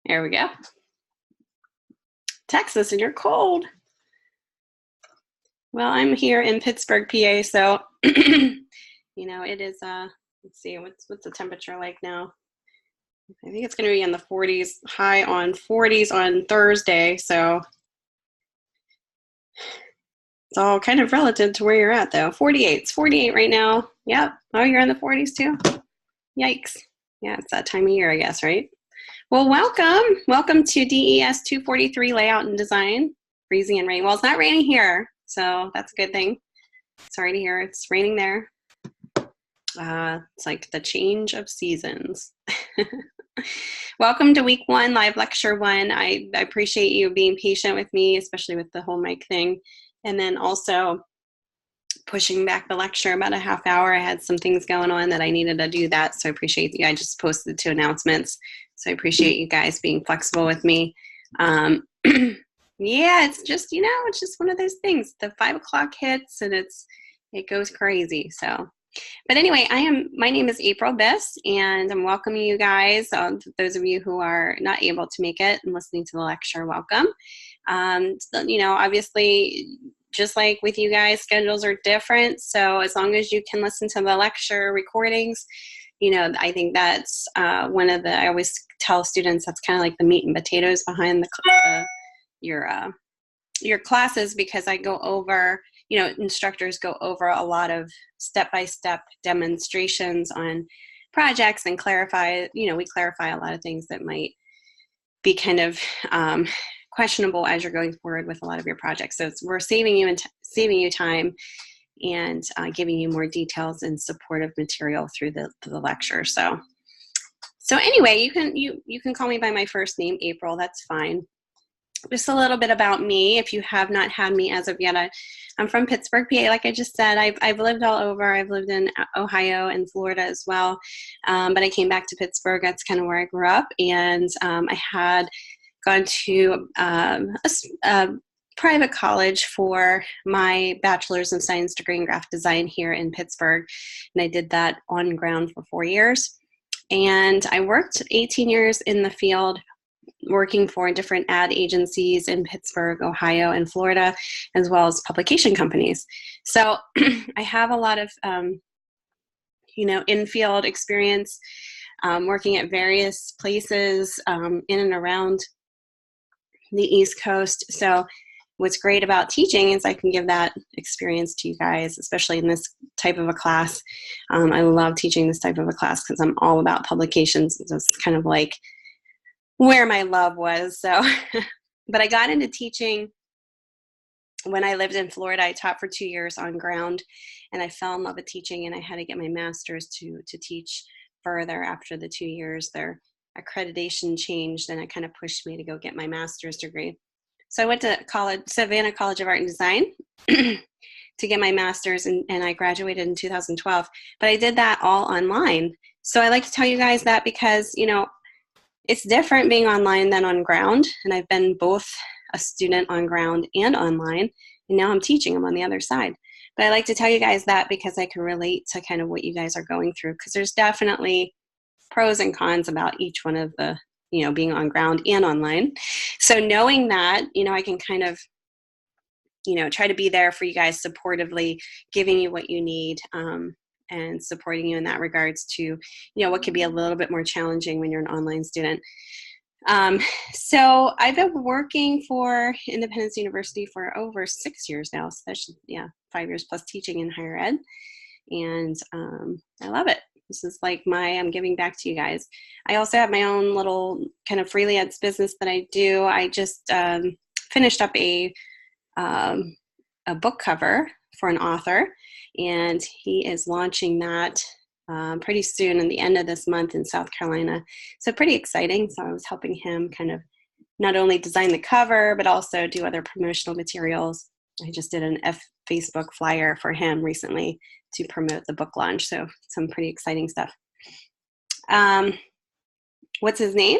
There we go. Texas, and you're cold. Well, I'm here in Pittsburgh, PA, so you know, it is let's see, what's the temperature like now? I think it's going to be in the 40s, high on 40s on Thursday, so it's all kind of relative to where you're at, though. 48, it's 48 right now. Yep. Oh, you're in the 40s too? Yikes. Yeah, it's that time of year, I guess, right? Well, welcome. Welcome to DES243 Layout and Design. Freezing and rain. Well, it's not raining here, so that's a good thing. Sorry to hear it's raining there. It's like the change of seasons. Welcome to week 1, live lecture 1. I appreciate you being patient with me, especially with the whole mic thing. And then also pushing back the lecture about a half hour. I had some things going on that I needed to do that. So I appreciate you. I just posted 2 announcements. So I appreciate you guys being flexible with me. Yeah, it's just, you know, it's just one of those things. The 5 o'clock hits and it goes crazy. So, but anyway, my name is April Biss, and I'm welcoming you guys. Those of you who are not able to make it and listening to the lecture, welcome. So, you know, obviously, just like with you guys, schedules are different. So as long as you can listen to the lecture recordings, you know, I think that's one of the, I always tell students that's kind of like the meat and potatoes behind your classes, because I go over, you know, instructors go over a lot of step-by-step demonstrations on projects and clarify, you know, we clarify a lot of things that might be kind of questionable as you're going forward with a lot of your projects. So we're saving you time and giving you more details and supportive material through the lecture. So anyway, you can call me by my first name, April. That's fine. Just a little bit about me, if you have not had me as of yet. I'm from Pittsburgh, PA, like I just said. I've lived all over. I've lived in Ohio and Florida as well, but I came back to Pittsburgh. That's kind of where I grew up, and I had gone to a private college for my bachelor's in science degree in graphic design here in Pittsburgh, and I did that on ground for 4 years. And I worked 18 years in the field, working for different ad agencies in Pittsburgh, Ohio, and Florida, as well as publication companies. So I have a lot of, you know, in-field experience, working at various places in and around the East Coast. So what's great about teaching is I can give that experience to you guys, especially in this type of a class. I love teaching this type of a class because I'm all about publications. It's kind of like where my love was. So, but I got into teaching when I lived in Florida. I taught for 2 years on ground, and I fell in love with teaching, and I had to get my master's to teach further after the 2 years. Their accreditation changed, and it kind of pushed me to go get my master's degree. So I went to college, Savannah College of Art and Design, to get my master's, and I graduated in 2012. But I did that all online. So I like to tell you guys that because, you know, it's different being online than on ground, and I've been both a student on ground and online, and now I'm teaching them on the other side. But I like to tell you guys that because I can relate to kind of what you guys are going through, because there's definitely pros and cons about each one of the, you know, being on ground and online. So knowing that, you know, I can kind of, you know, try to be there for you guys supportively, giving you what you need, and supporting you in that regards to, you know, what could be a little bit more challenging when you're an online student. So I've been working for Independence University for over 6 years now. So that's, 5 years plus teaching in higher ed. And I love it. This is like I'm giving back to you guys. I also have my own little kind of freelance business that I do. I just finished up a book cover for an author, and he is launching that pretty soon in the end of this month in South Carolina. So pretty exciting. So I was helping him kind of not only design the cover, but also do other promotional materials. I just did an Facebook flyer for him recently to promote the book launch. So some pretty exciting stuff. What's his name?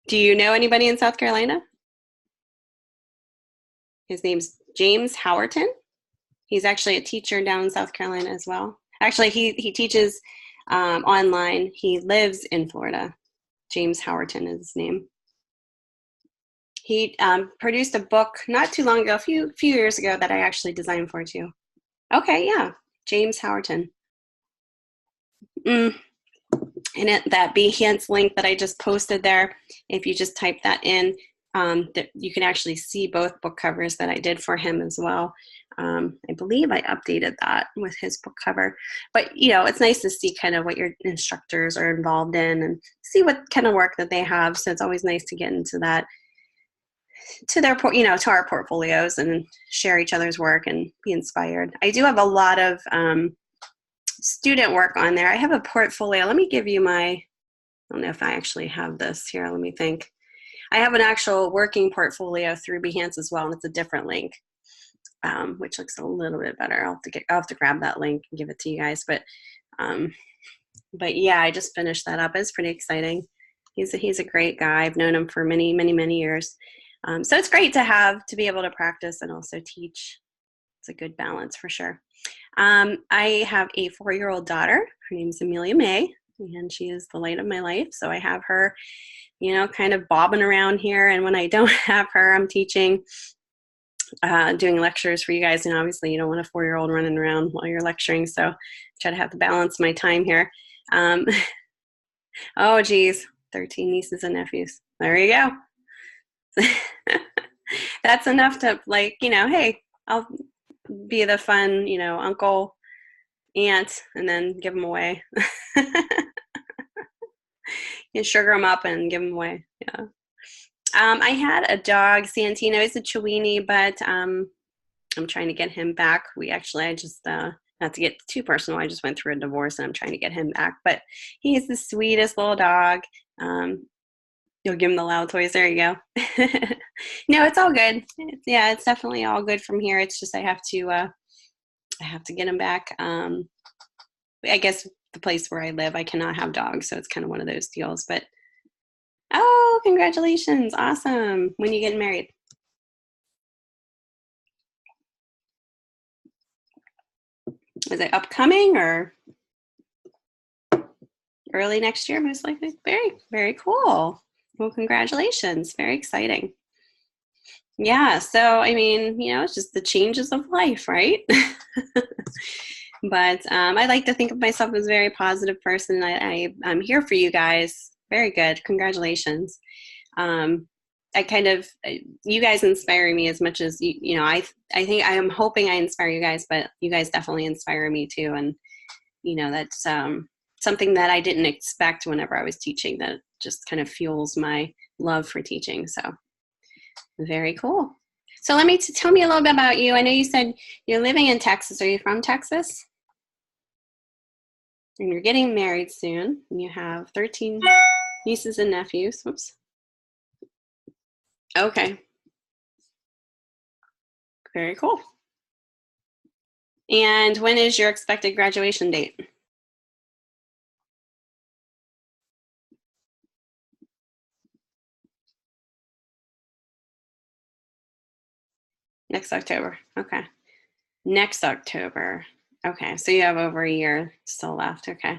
Do you know anybody in South Carolina? His name's James Howerton. He's actually a teacher down in South Carolina as well. Actually, he teaches online. He lives in Florida. James Howerton is his name. He produced a book not too long ago, a few years ago, that I actually designed for too. Okay, yeah, James Howerton. And that Behance link that I just posted there, if you just type that in, you can actually see both book covers that I did for him as well. I believe I updated that with his book cover. But, you know, it's nice to see kind of what your instructors are involved in and see what kind of work that they have. So it's always nice to get into that, to their, you know, to our portfolios and share each other's work and be inspired. I do have a lot of student work on there. I have a portfolio. Let me give you my, I don't know if I actually have this here. Let me think. I have an actual working portfolio through Behance as well, and it's a different link, which looks a little bit better. I'll have to grab that link and give it to you guys. But yeah, I just finished that up. It's pretty exciting. He's a great guy. I've known him for many, many, many years. So it's great to be able to practice and also teach. It's a good balance for sure. I have a 4-year-old daughter. Her name's Amelia May, and she is the light of my life. So I have her, you know, kind of bobbing around here. And when I don't have her, I'm teaching, doing lectures for you guys. And obviously you don't want a 4-year-old running around while you're lecturing. So try to have to balance my time here. Oh, geez, 13 nieces and nephews. There you go. That's enough to, like, you know, hey, I'll be the fun, you know, uncle, aunt, and then give them away. You sugar them up and give them away. Yeah. I had a dog, Santino. He's a Chiweenie, but I'm trying to get him back. I just, not to get too personal, I just went through a divorce and I'm trying to get him back. But he's the sweetest little dog. You'll give him the loud toys. There you go. No, it's all good. It's definitely all good from here. It's just I have to get him back. I guess the place where I live, I cannot have dogs, so it's kind of one of those deals. But oh, congratulations! Awesome. When are you getting married? Is it upcoming or early next year? Most likely. Very, very cool. Well, congratulations. Very exciting. Yeah, so I mean, you know, it's just the changes of life, right? But I like to think of myself as a very positive person. I'm here for you guys. Very good. Congratulations. You guys inspire me as much as, you know, I think I'm hoping I inspire you guys, but you guys definitely inspire me too. And, you know, that's something that I didn't expect whenever I was teaching, that just kind of fuels my love for teaching. So very cool. So tell me a little bit about you. I know you said you're living in Texas. Are you from Texas? And you're getting married soon. And you have 13 nieces and nephews. Whoops. Okay. Very cool. And when is your expected graduation date? Next October. Okay. Next October. Okay. So you have over a year still left. Okay.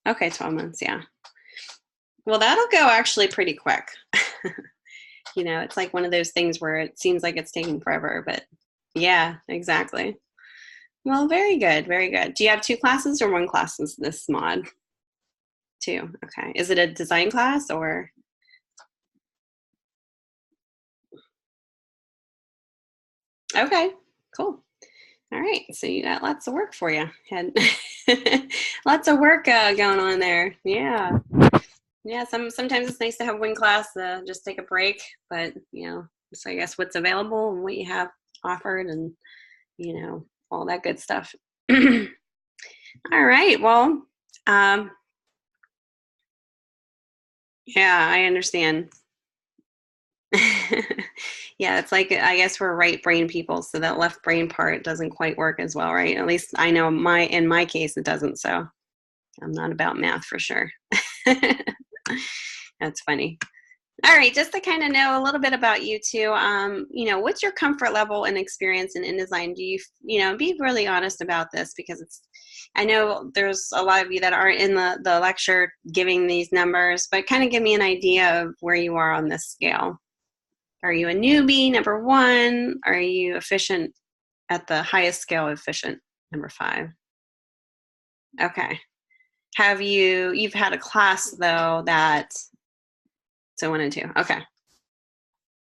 Okay. 12 months. Yeah. Well, that'll go actually pretty quick. You know, it's like one of those things where it seems like it's taking forever, but yeah, exactly. Well, very good. Very good. Do you have 2 classes or 1 class this mod? 2. Okay. Is it a design class or? Okay, cool. All right, so you got lots of work for you. Had lots of work going on there. Yeah, yeah. Sometimes it's nice to have 1 class, just take a break. But you know, so I guess what's available and what you have offered, and you know, all that good stuff. All right. Well, yeah, I understand. Yeah, it's like, I guess we're right brain people, so that left brain part doesn't quite work as well, right? At least I know in my case it doesn't, so I'm not about math for sure. That's funny. All right, just to kind of know a little bit about you too, you know, what's your comfort level and experience in InDesign? Do you, you know, be really honest about this, because I know there's a lot of you that aren't in the lecture giving these numbers, but kind of give me an idea of where you are on this scale. Are you a newbie, number 1? Are you efficient at the highest scale, efficient, number 5? Okay. You've had a class though that, so 1 and 2, okay.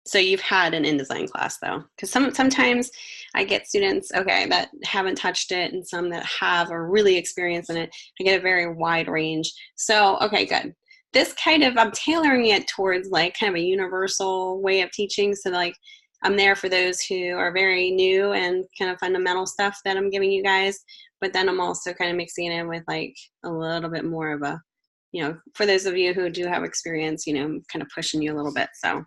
So you've had an InDesign class though, because sometimes I get students, okay, that haven't touched it, and some that have are really experienced in it. I get a very wide range. So, okay, good. This kind of, I'm tailoring it towards like kind of a universal way of teaching. So like I'm there for those who are very new and kind of fundamental stuff that I'm giving you guys, but then I'm also kind of mixing it in with like a little bit more of a, you know, for those of you who do have experience, you know, I'm kind of pushing you a little bit. So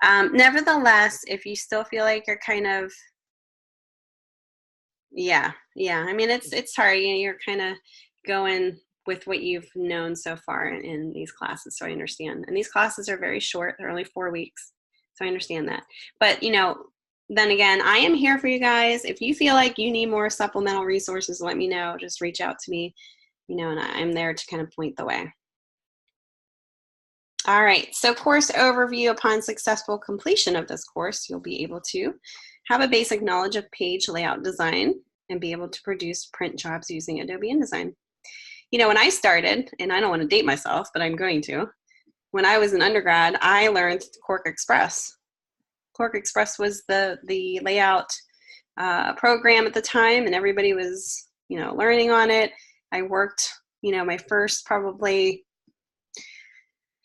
nevertheless, if you still feel like you're kind of, yeah, I mean, it's hard. You know, you're kind of going with what you've known so far in these classes, so I understand. And these classes are very short. They're only 4 weeks, so I understand that. But, you know, then again, I am here for you guys. If you feel like you need more supplemental resources, let me know. Just reach out to me, you know, and I'm there to kind of point the way. All right, so course overview. Upon successful completion of this course, you'll be able to have a basic knowledge of page layout design and be able to produce print jobs using Adobe InDesign. You know, when I started, and I don't want to date myself, but I'm going to, when I was an undergrad, I learned Quark Express. Quark Express was the layout program at the time, and everybody was, you know, learning on it. I worked, you know, my first probably,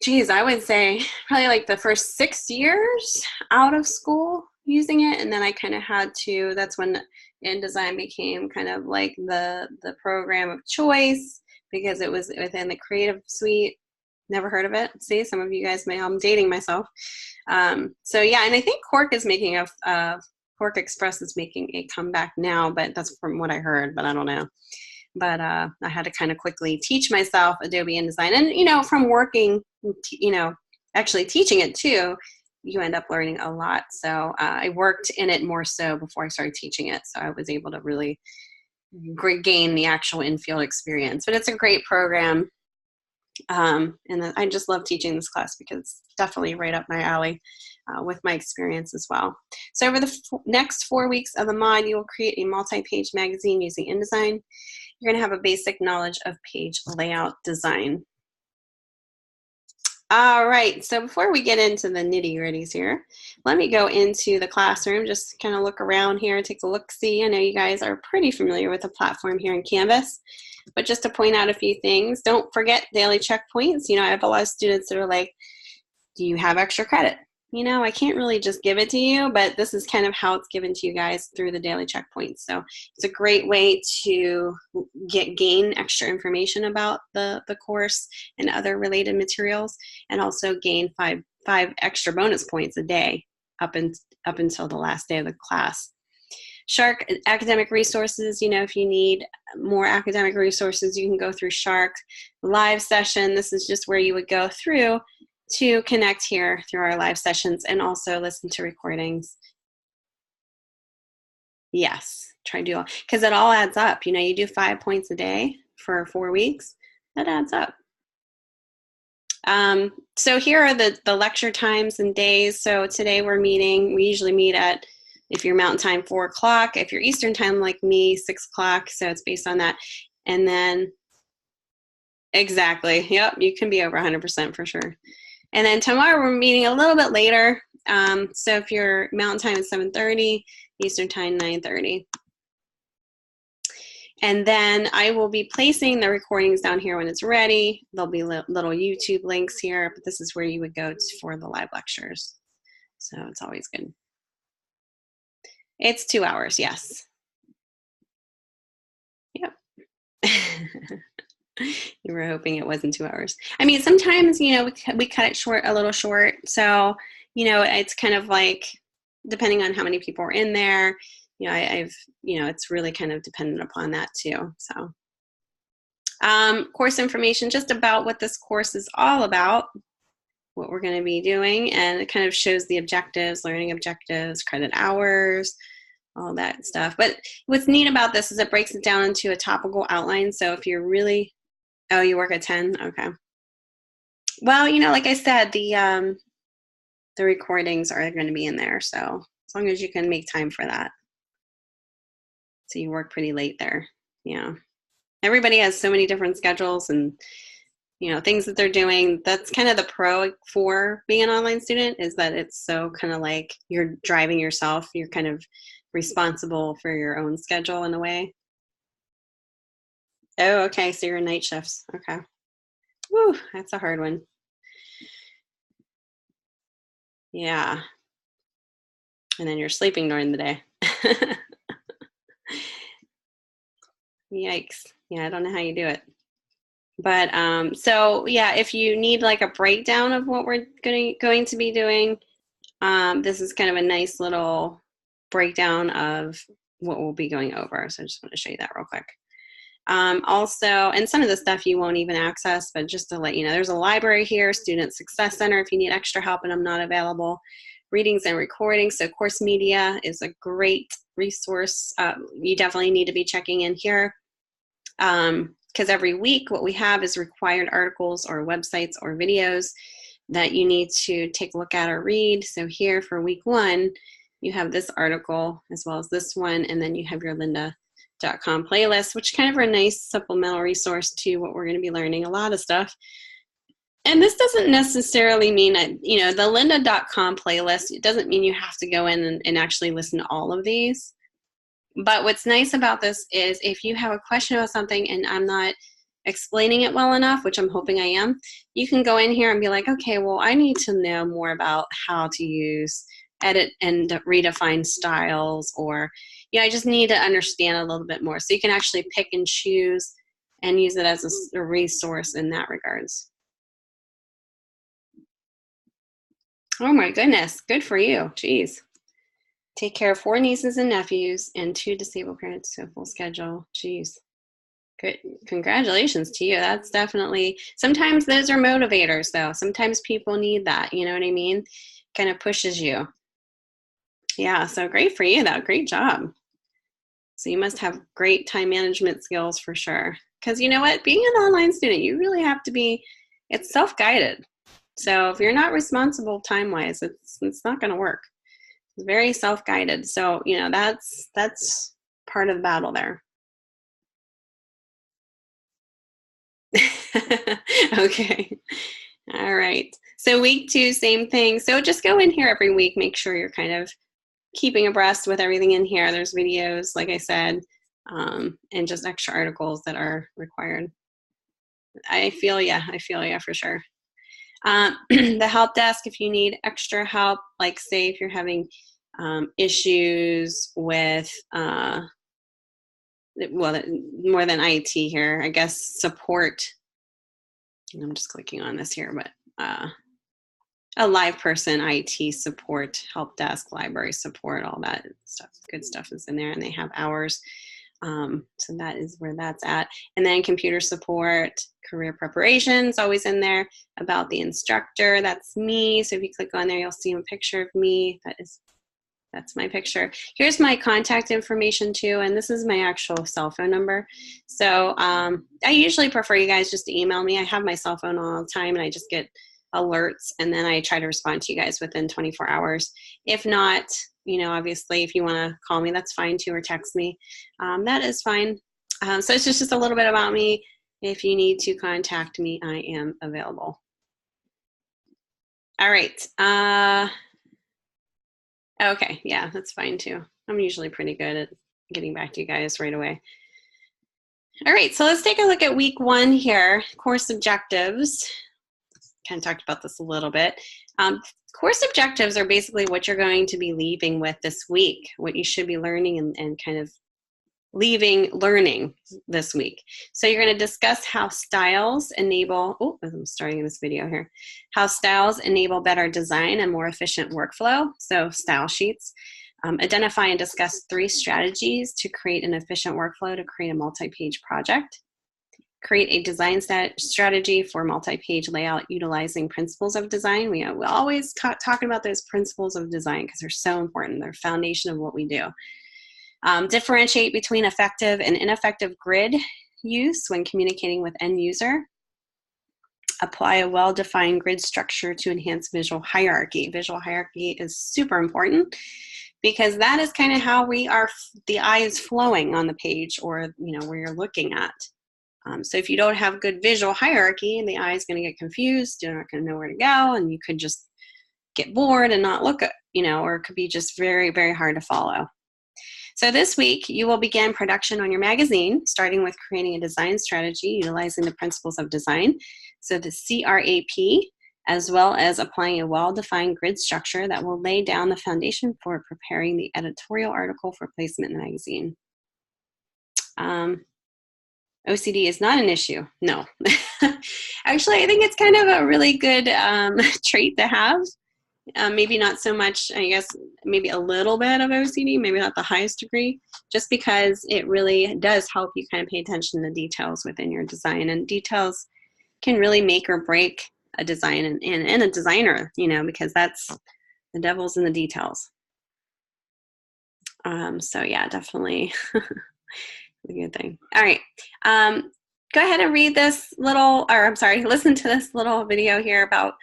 geez, I would say probably like the first 6 years out of school using it. And then I kind of had to, that's when InDesign became kind of like the program of choice because it was within the Creative Suite. Never heard of it. See, some of you guys may, I'm dating myself. So yeah, and I think Quark is making Quark Express is making a comeback now, but that's from what I heard, but I don't know. But I had to kind of quickly teach myself Adobe InDesign. And, you know, from working, you know, actually teaching it too, you end up learning a lot. So I worked in it more so before I started teaching it. So I was able to really gain the actual in-field experience. But it's a great program. And I just love teaching this class because it's definitely right up my alley with my experience as well. So over the next 4 weeks of the mod, you will create a multi-page magazine using InDesign. You're going to have a basic knowledge of page layout design. All right, so before we get into the nitty-gritties here, let me go into the classroom, just kind of look around here, take a look-see. I know you guys are pretty familiar with the platform here in Canvas, but just to point out a few things, don't forget daily checkpoints. You know, I have a lot of students that are like, do you have extra credit? You know, I can't really just give it to you, but this is kind of how it's given to you guys through the daily checkpoints. So it's a great way to gain extra information about the course and other related materials, and also gain five extra bonus points a day up until the last day of the class. Shark academic resources, you know, if you need more academic resources, you can go through Shark. Live session, this is just where you would go through to connect here through our live sessions and also listen to recordings. Yes, try to do, because it all adds up. You know, you do 5 points a day for 4 weeks, that adds up. So here are the lecture times and days. So today we usually meet at, if you're Mountain Time, 4 o'clock. If you're Eastern Time like me, 6 o'clock. So it's based on that. And then, exactly, yep, you can be over 100% for sure. And then tomorrow we're meeting a little bit later. So if you're Mountain Time is 7:30, Eastern Time 9:30. And then I will be placing the recordings down here when it's ready. There'll be little YouTube links here, but this is where you would go for the live lectures. So it's always good. It's 2 hours, yes. Yep. You were hoping it wasn't 2 hours. I mean, sometimes, you know, we cut it short, a little short. So, you know, it's kind of like, depending on how many people are in there, you know, you know, it's really kind of dependent upon that too. So, course information, just about what this course is all about, what we're going to be doing, and it kind of shows the objectives, learning objectives, credit hours, all that stuff. But what's neat about this is it breaks it down into a topical outline. So if you're really, oh, you work at 10? Okay. Well, you know, like I said, the recordings are going to be in there. So as long as you can make time for that. So you work pretty late there. Yeah. Everybody has so many different schedules and, you know, things that they're doing. That's kind of the pro for being an online student, is that it's so kind of like you're driving yourself. You're kind of responsible for your own schedule in a way. Oh, okay. So you're in night shifts. Okay. Woo, that's a hard one. Yeah. And then you're sleeping during the day. Yikes. Yeah, I don't know how you do it. But so yeah, if you need like a breakdown of what we're going to be doing, this is kind of a nice little breakdown of what we'll be going over. So I just want to show you that real quick. Also, and some of the stuff you won't even access, but just to let you know, there's a library here, Student Success Center, if you need extra help and I'm not available, readings and recordings. So course media is a great resource. You definitely need to be checking in here. Because every week what we have is required articles or websites or videos that you need to take a look at or read. So here for week 1, you have this article as well as this one, and then you have your lynda.com playlist, which kind of are a nice supplemental resource to what we're going to be learning, a lot of stuff. And this doesn't necessarily mean that, you know, the lynda.com playlist, it doesn't mean you have to go in and actually listen to all of these. But what's nice about this is if you have a question about something and I'm not explaining it well enough, which I'm hoping I am, you can go in here and be like, okay, well, I need to know more about how to use, edit, and redefine styles, or, I just need to understand a little bit more. So you can actually pick and choose and use it as a resource in that regards. Oh my goodness, good for you, jeez. Take care of 4 nieces and nephews and 2 disabled parents, so full schedule. Jeez. Good. Congratulations to you. That's definitely, sometimes those are motivators though. Sometimes people need that, you know what I mean? Kind of pushes you. Yeah, so great for you though. Great job. So you must have great time management skills for sure. Because you know what? Being an online student, you really have to be, it's self-guided. So if you're not responsible time-wise, it's not going to work. It's very self-guided. So, you know, that's part of the battle there. Okay. All right. So week 2, same thing. So just go in here every week. Make sure you're kind of keeping abreast with everything in here. There's videos, like I said, and just extra articles that are required. I feel ya for sure. The help desk, if you need extra help, like say if you're having issues with, well, more than IT here, I guess support. I'm just clicking on this here, but a live person, IT support, help desk, library support, all that stuff, good stuff is in there, and they have hours. So that is where that's at. And then computer support, career preparation is always in there. About the instructor, that's me. So if you click on there, you'll see a picture of me. That's my picture. Here's my contact information too, and this is my actual cell phone number. So I usually prefer you guys just to email me. I have my cell phone all the time, and I just get alerts, and then I try to respond to you guys within 24 hours. If not, you know, obviously, if you want to call me, that's fine too, or text me. That is fine. So it's just a little bit about me. If you need to contact me, I am available. All right. Okay, yeah, that's fine too. I'm usually pretty good at getting back to you guys right away. All right, so let's take a look at week 1 here, course objectives. Kind of talked about this a little bit. Course objectives are basically what you're going to be leaving with this week, what you should be learning and kind of learning this week. So you're going to discuss how styles enable, I'm starting this video here, how styles enable better design and more efficient workflow, so style sheets. Identify and discuss 3 strategies to create an efficient workflow to create a multi-page project. Create a design strategy for multi-page layout utilizing principles of design. We always talking about those principles of design because they're so important. They're foundation of what we do. Differentiate between effective and ineffective grid use when communicating with end user. Apply a well-defined grid structure to enhance visual hierarchy. Visual hierarchy is super important because that is kind of how the eye is flowing on the page, or where you're looking at. So if you don't have good visual hierarchy, the eye is going to get confused. You're not going to know where to go, and you could just get bored and not look at, or it could be just very, very hard to follow. So this week, you will begin production on your magazine, starting with creating a design strategy utilizing the principles of design. So the CRAP, as well as applying a well-defined grid structure that will lay down the foundation for preparing the editorial article for placement in the magazine. OCD is not an issue. No. Actually, I think it's kind of a really good trait to have. Maybe not so much, I guess, maybe a little bit of OCD, maybe not the highest degree, just because it really does help you kind of pay attention to details within your design. And details can really make or break a design and a designer, because that's the devil's in the details. So yeah, definitely a good thing. All right. Go ahead and read this listen to this little video here about,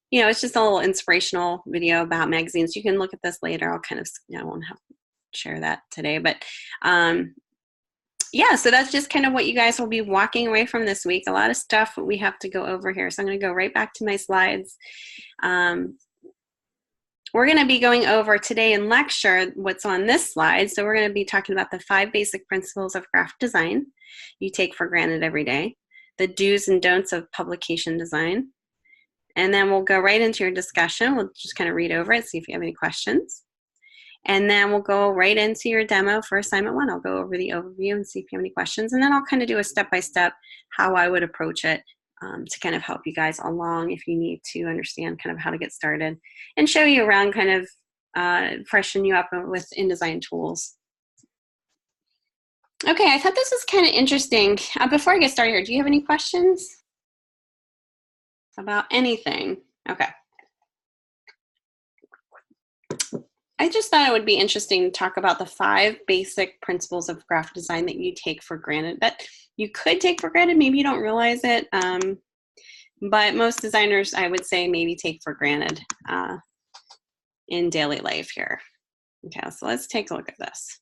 it's just a little inspirational video about magazines. You can look at this later. I'll kind of, I won't have to share that today, but yeah, so that's just kind of what you guys will be walking away from this week. A lot of stuff we have to go over here. So I'm going to go right back to my slides. We're going to be going over today in lecture what's on this slide. So we're going to be talking about the 5 basic principles of graphic design you take for granted every day, the do's and don'ts of publication design, and then we'll go right into your discussion. We'll just kind of read over it, see if you have any questions. And then we'll go right into your demo for assignment 1. I'll go over the overview and see if you have any questions. And then I'll kind of do a step-by-step how I would approach it to kind of help you guys along if you need to understand kind of how to get started and show you around, kind of freshen you up with InDesign tools. Okay, I thought this was kind of interesting. Before I get started here, do you have any questions about anything? Okay. I just thought it would be interesting to talk about the 5 basic principles of graphic design that you take for granted, that you could take for granted. Maybe you don't realize it, but most designers, I would say, maybe take for granted in daily life here. Okay, so let's take a look at this.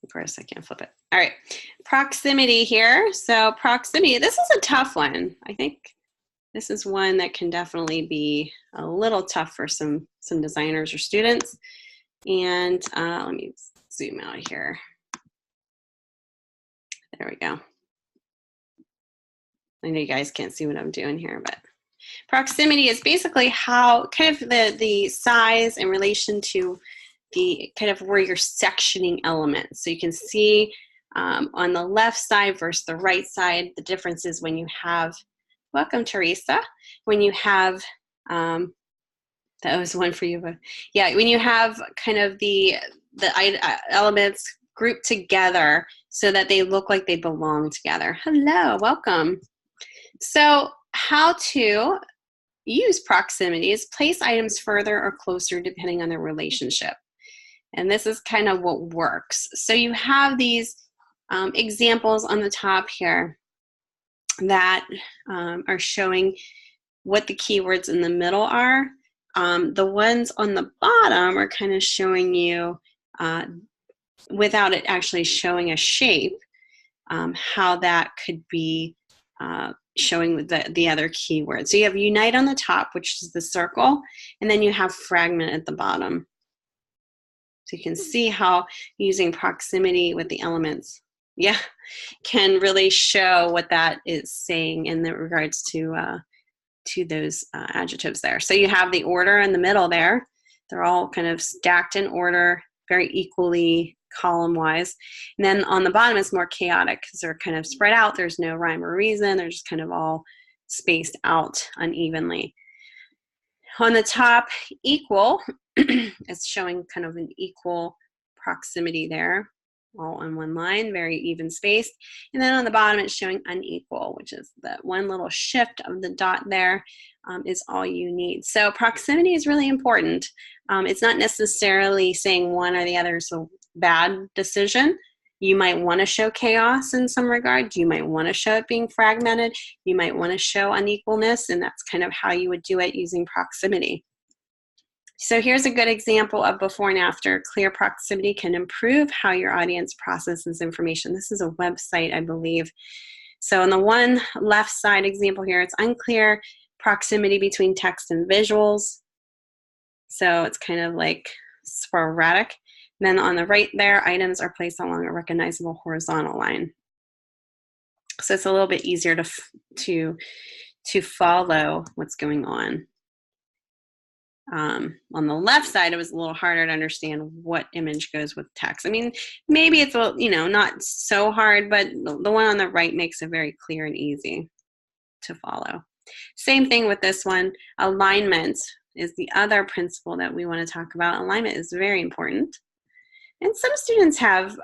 Of course, I can't flip it. All right, proximity here. So proximity, this is a tough one. I think this is one that can definitely be a little tough for some designers or students. And let me zoom out here. There we go. I know you guys can't see what I'm doing here, but proximity is basically how kind of the size in relation to the kind of where you're sectioning elements. So you can see on the left side versus the right side, the difference is when you have, welcome Teresa, when you have, that was one for you, but yeah, when you have kind of the elements grouped together so that they look like they belong together. Hello, welcome. So how to use proximity is place items further or closer depending on their relationship. And this is kind of what works. So you have these examples on the top here that are showing what the keywords in the middle are. The ones on the bottom are kind of showing you, without it actually showing a shape, how that could be showing the other keywords. So you have unite on the top, which is the circle, and then you have fragment at the bottom. So you can see how using proximity with the elements, yeah, can really show what that is saying in the regards to those adjectives there. So you have the order in the middle there. They're all kind of stacked in order, very equally column-wise. And then on the bottom it's more chaotic because they're kind of spread out. There's no rhyme or reason. They're just kind of all spaced out unevenly. On the top, equal, it's showing kind of an equal proximity there. all on one line, very even spaced. And then on the bottom, it's showing unequal, which is that one little shift of the dot there is all you need. So proximity is really important. It's not necessarily saying one or the other is a bad decision. You might want to show chaos in some regard. You might want to show it being fragmented. You might want to show unequalness, and that's kind of how you would do it using proximity. So here's a good example of before and after. Clear proximity can improve how your audience processes information. This is a website, I believe. So on the one left side example here, it's unclear proximity between text and visuals. So it's kind of like sporadic. Then on the right there, items are placed along a recognizable horizontal line. So it's a little bit easier to follow what's going on. On the left side, it was a little harder to understand what image goes with text. I mean, maybe it's a little, you know, not so hard, but the one on the right makes it very clear and easy to follow. Same thing with this one. Alignment is the other principle that we want to talk about. Alignment is very important. And some students have,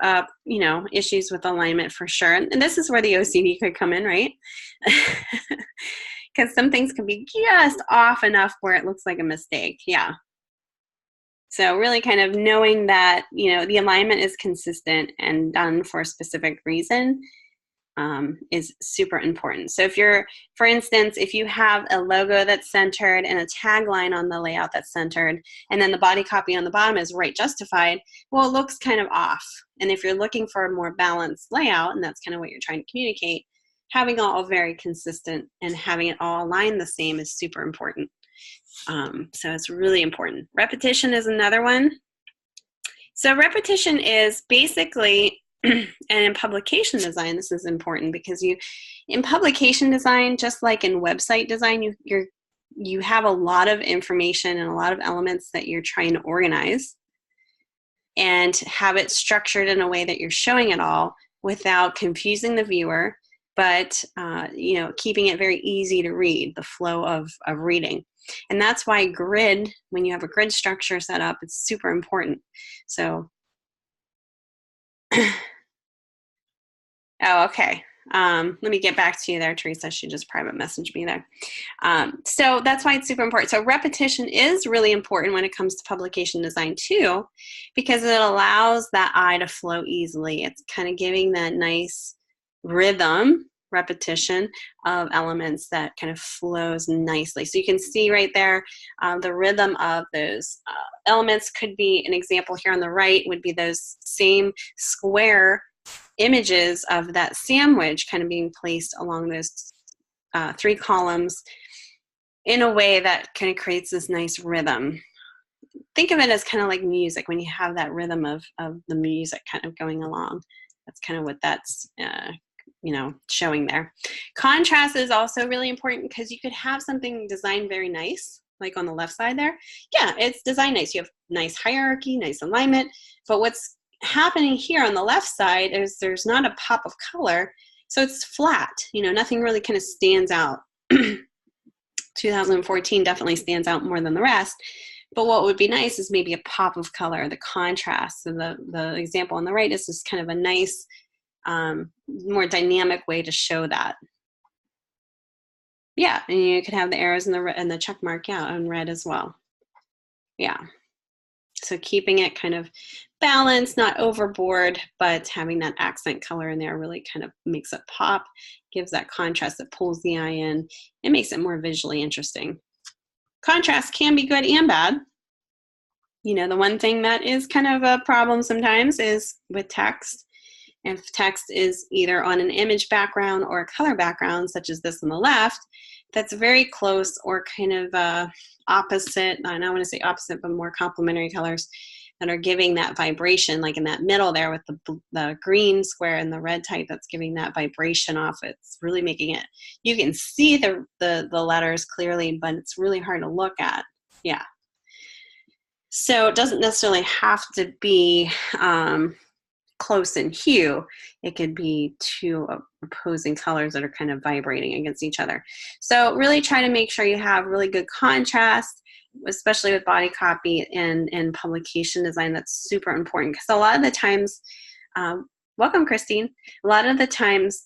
you know, issues with alignment for sure. And this is where the OCD could come in, right? Because some things can be just off enough where it looks like a mistake. Yeah. So really kind of knowing that, you know, the alignment is consistent and done for a specific reason is super important. So if you're, for instance, if you have a logo that's centered and a tagline on the layout that's centered, and then the body copy on the bottom is right justified, well, it looks kind of off. And if you're looking for a more balanced layout, and that's kind of what you're trying to communicate, having it all very consistent and having it all aligned the same is super important. So it's really important. Repetition is another one. So repetition is basically, and in publication design, this is important because in publication design, just like in website design, you have a lot of information and a lot of elements that you're trying to organize and have it structured in a way that you're showing it all without confusing the viewer, but you know, keeping it very easy to read, the flow of reading. And that's why grid, when you have a grid structure set up, it's super important. So, oh, okay. Let me get back to you there, Teresa. She just private messaged me there. So that's why it's super important. So repetition is really important when it comes to publication design too, because it allows that eye to flow easily. It's kind of giving that nice rhythm, repetition of elements that kind of flows nicely. So you can see right there, the rhythm of those elements could be, an example here on the right would be those same square images of that sandwich kind of being placed along those 3 columns in a way that kind of creates this nice rhythm. Think of it as kind of like music, when you have that rhythm of the music kind of going along. That's kind of what that's you know, showing there. Contrast is also really important because you could have something designed very nice, like on the left side there. Yeah, it's designed nice. You have nice hierarchy, nice alignment, but what's happening here on the left side is there's not a pop of color, so it's flat. You know, nothing really kind of stands out. 2014 definitely stands out more than the rest, but what would be nice is maybe a pop of color, the contrast. So the example on the right is just kind of a nice, more dynamic way to show that. Yeah, and you could have the arrows and the check mark, yeah, on red as well. Yeah. So keeping it kind of balanced, not overboard, but having that accent color in there really kind of makes it pop, gives that contrast that pulls the eye in. It makes it more visually interesting. Contrast can be good and bad. You know, the one thing that is kind of a problem sometimes is with text. If text is either on an image background or a color background, such as this on the left, that's very close or kind of opposite, I don't want to say opposite, but more complementary colors that are giving that vibration, like in that middle there with the green square and the red type that's giving that vibration off. It's really making it, you can see the letters clearly, but it's really hard to look at. Yeah. So it doesn't necessarily have to be close in hue. It could be 2 opposing colors that are kind of vibrating against each other. So really try to make sure you have really good contrast, especially with body copy and publication design. That's super important because a lot of the times Welcome, Christine. A lot of the times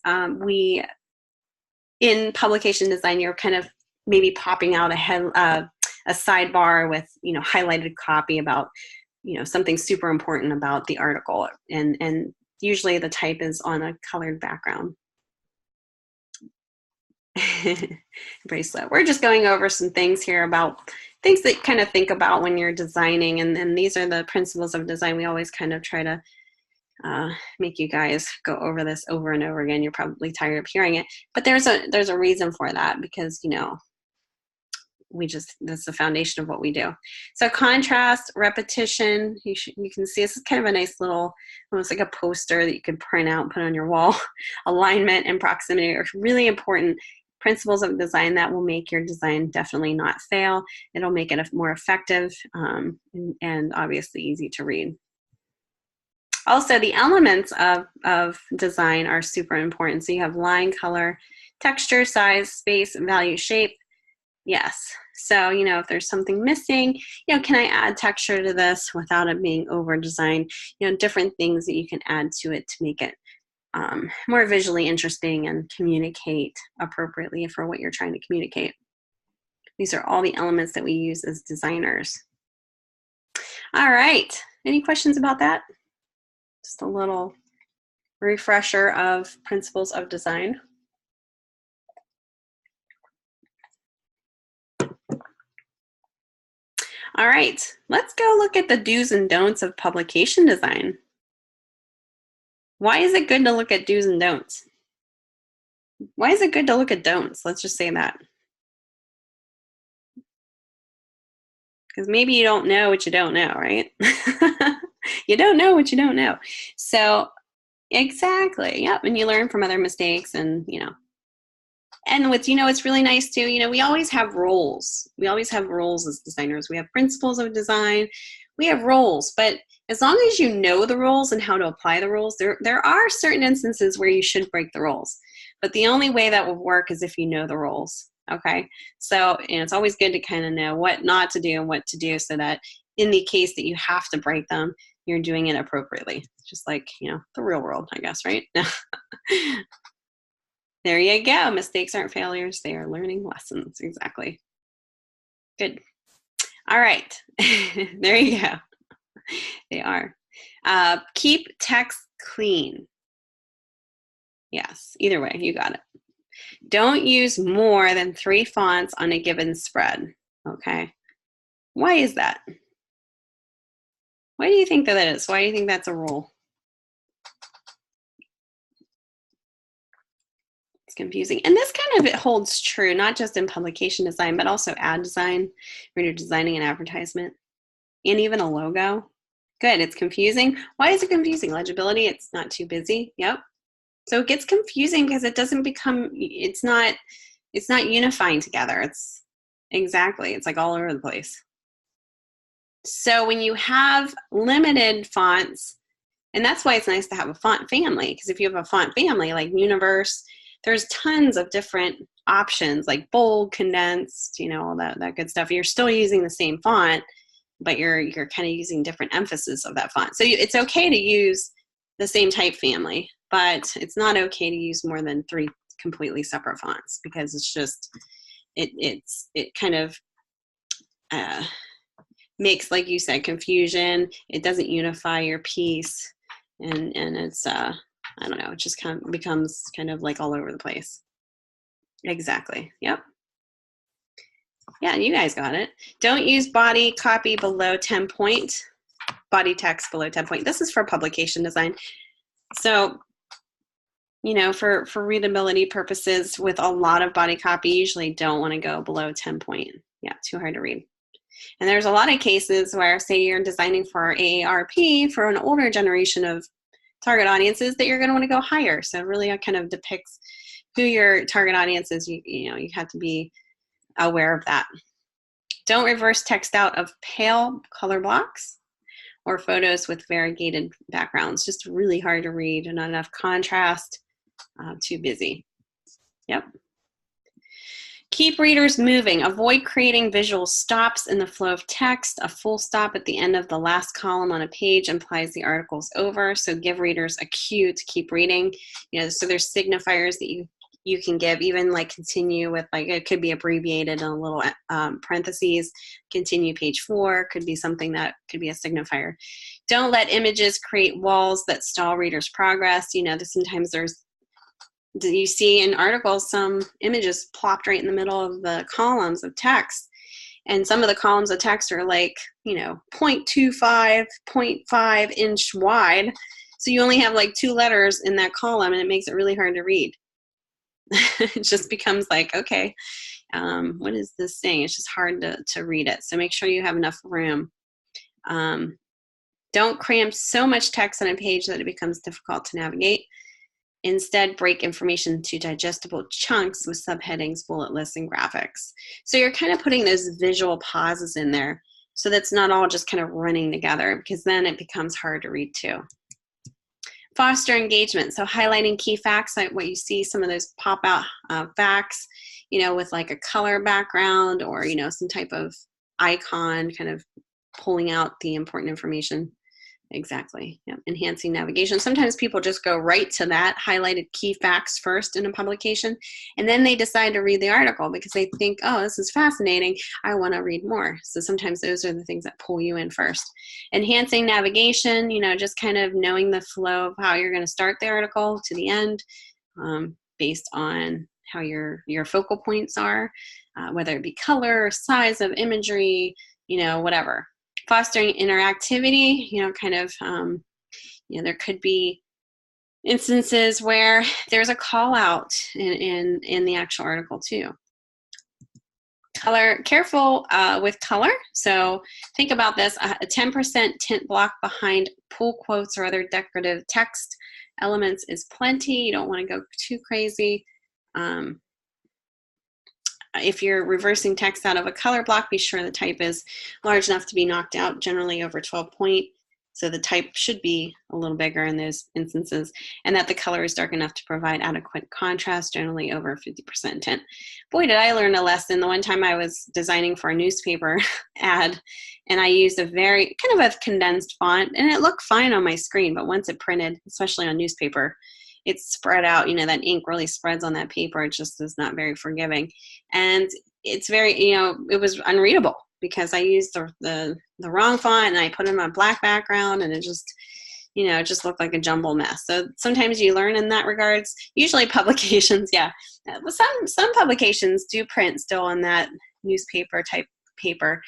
in publication design, you're kind of maybe popping out a sidebar with, highlighted copy about, something super important about the article. And usually the type is on a colored background. Bracelet. We're just going over some things here about things that kind of think about when you're designing, and these are the principles of design. We always kind of try to make you guys go over this over and over again. You're probably tired of hearing it, but there's a reason for that, because that's the foundation of what we do. So contrast, repetition, you can see this is kind of a nice little, almost like a poster that you could print out and put on your wall. Alignment and proximity are really important principles of design that will make your design definitely not fail. It'll make it more effective and obviously easy to read. Also, the elements of design are super important. So you have line, color, texture, size, space, value, shape. Yes. So, if there's something missing, can I add texture to this without it being over designed? Different things that you can add to it to make it more visually interesting and communicate appropriately for what you're trying to communicate. These are all the elements that we use as designers. All right. Any questions about that? Just a little refresher of principles of design. All right. Let's go look at the do's and don'ts of publication design. Why is it good to look at do's and don'ts? Why is it good to look at don'ts? Let's just say that. Because maybe you don't know what you don't know, right? You don't know what you don't know. So exactly, yep. And you learn from other mistakes, and and it's really nice too. We always have roles. We always have roles as designers. We have principles of design. We have roles, but as long as you know the rules and how to apply the rules, there are certain instances where you should break the rules. But the only way that will work is if you know the rules. Okay, so it's always good to kind of know what not to do and what to do, so that in the case that you have to break them, you're doing it appropriately. Just like the real world, I guess, right? There you go. Mistakes aren't failures; they are learning lessons. Exactly. Good. All right. There you go. They are. Keep text clean. Yes, either way, you got it. Don't use more than 3 fonts on a given spread. Okay. Why is that? Why do you think that is? Why do you think that's a rule? It's confusing. And this kind of it holds true, not just in publication design, but also ad design when you're designing an advertisement and even a logo. Good. It's confusing. Why is it confusing? Legibility. It's not too busy. Yep. So it gets confusing because it doesn't become, it's not unifying together. It's like all over the place. So when you have limited fonts, and that's why it's nice to have a font family, because if you have a font family like Universe, there's tons of different options like bold, condensed, all that good stuff. You're still using the same font, but you're kind of using different emphasis of that font. So it's okay to use the same type family, but it's not okay to use more than 3 completely separate fonts, because it's just it kind of makes, like you said, confusion. It doesn't unify your piece, and it's I don't know, it just kind of becomes kind of like all over the place. Exactly. Yep. Yeah, you guys got it. Don't use body copy below 10 point, body text below 10 point. This is for publication design. So, for readability purposes, with a lot of body copy, you usually don't want to go below 10 point. Yeah, too hard to read. And there's a lot of cases where, say you're designing for AARP for an older generation of target audiences, that you're going to want to go higher. So it really kind of depicts who your target audience is. You have to be aware of that. Don't reverse text out of pale color blocks or photos with variegated backgrounds. Just really hard to read and not enough contrast, too busy. Yep. Keep readers moving. Avoid creating visual stops in the flow of text. A full stop at the end of the last column on a page implies the article's over, so give readers a cue to keep reading. You know, so there's signifiers that you can give, even like continue with, like, it could be abbreviated in a little parentheses, continue page 4, could be something that could be a signifier. Don't let images create walls that stall readers' progress. You know, sometimes you see in articles some images plopped right in the middle of the columns of text. And some of the columns of text are like, you know, 0.25, 0.5 inch wide. So you only have like 2 letters in that column, and it makes it really hard to read. It just becomes like, okay, what is this saying? It's just hard to read it. So make sure you have enough room. Don't cram so much text on a page that it becomes difficult to navigate. Instead, break information into digestible chunks with subheadings, bullet lists, and graphics. So you're kind of putting those visual pauses in there so that's not all just kind of running together, because then it becomes hard to read too. Foster engagement. So highlighting key facts, like what you see, some of those pop out facts, you know, with like a color background or, you know, some type of icon kind of pulling out the important information. Exactly. Yeah. Enhancing navigation. Sometimes people just go right to that highlighted key facts first in a publication, and then they decide to read the article because they think, oh, this is fascinating, I want to read more. So sometimes those are the things that pull you in first. Enhancing navigation, you know, just kind of knowing the flow of how you're going to start the article to the end, based on how your focal points are, whether it be color, size of imagery, you know, whatever. Fostering interactivity, you know, kind of, you know, there could be instances where there's a call out in the actual article too. Color, careful with color. So think about this, a 10% tint block behind pull quotes or other decorative text elements is plenty. You don't want to go too crazy. If you're reversing text out of a color block, be sure the type is large enough to be knocked out, generally over 12 point. So the type should be a little bigger in those instances, and that the color is dark enough to provide adequate contrast, generally over 50% tint. Boy, did I learn a lesson. The one time I was designing for a newspaper ad, and I used a very kind of a condensed font, and it looked fine on my screen, but once it printed, especially on newspaper, it's spread out, you know, that ink really spreads on that paper. It just is not very forgiving. And it's very, you know, it was unreadable because I used the wrong font, and I put in a black background, and it just, you know, it just looked like a jumble mess. So sometimes you learn in that regards. Usually publications, yeah. Some publications do print still on that newspaper type paper.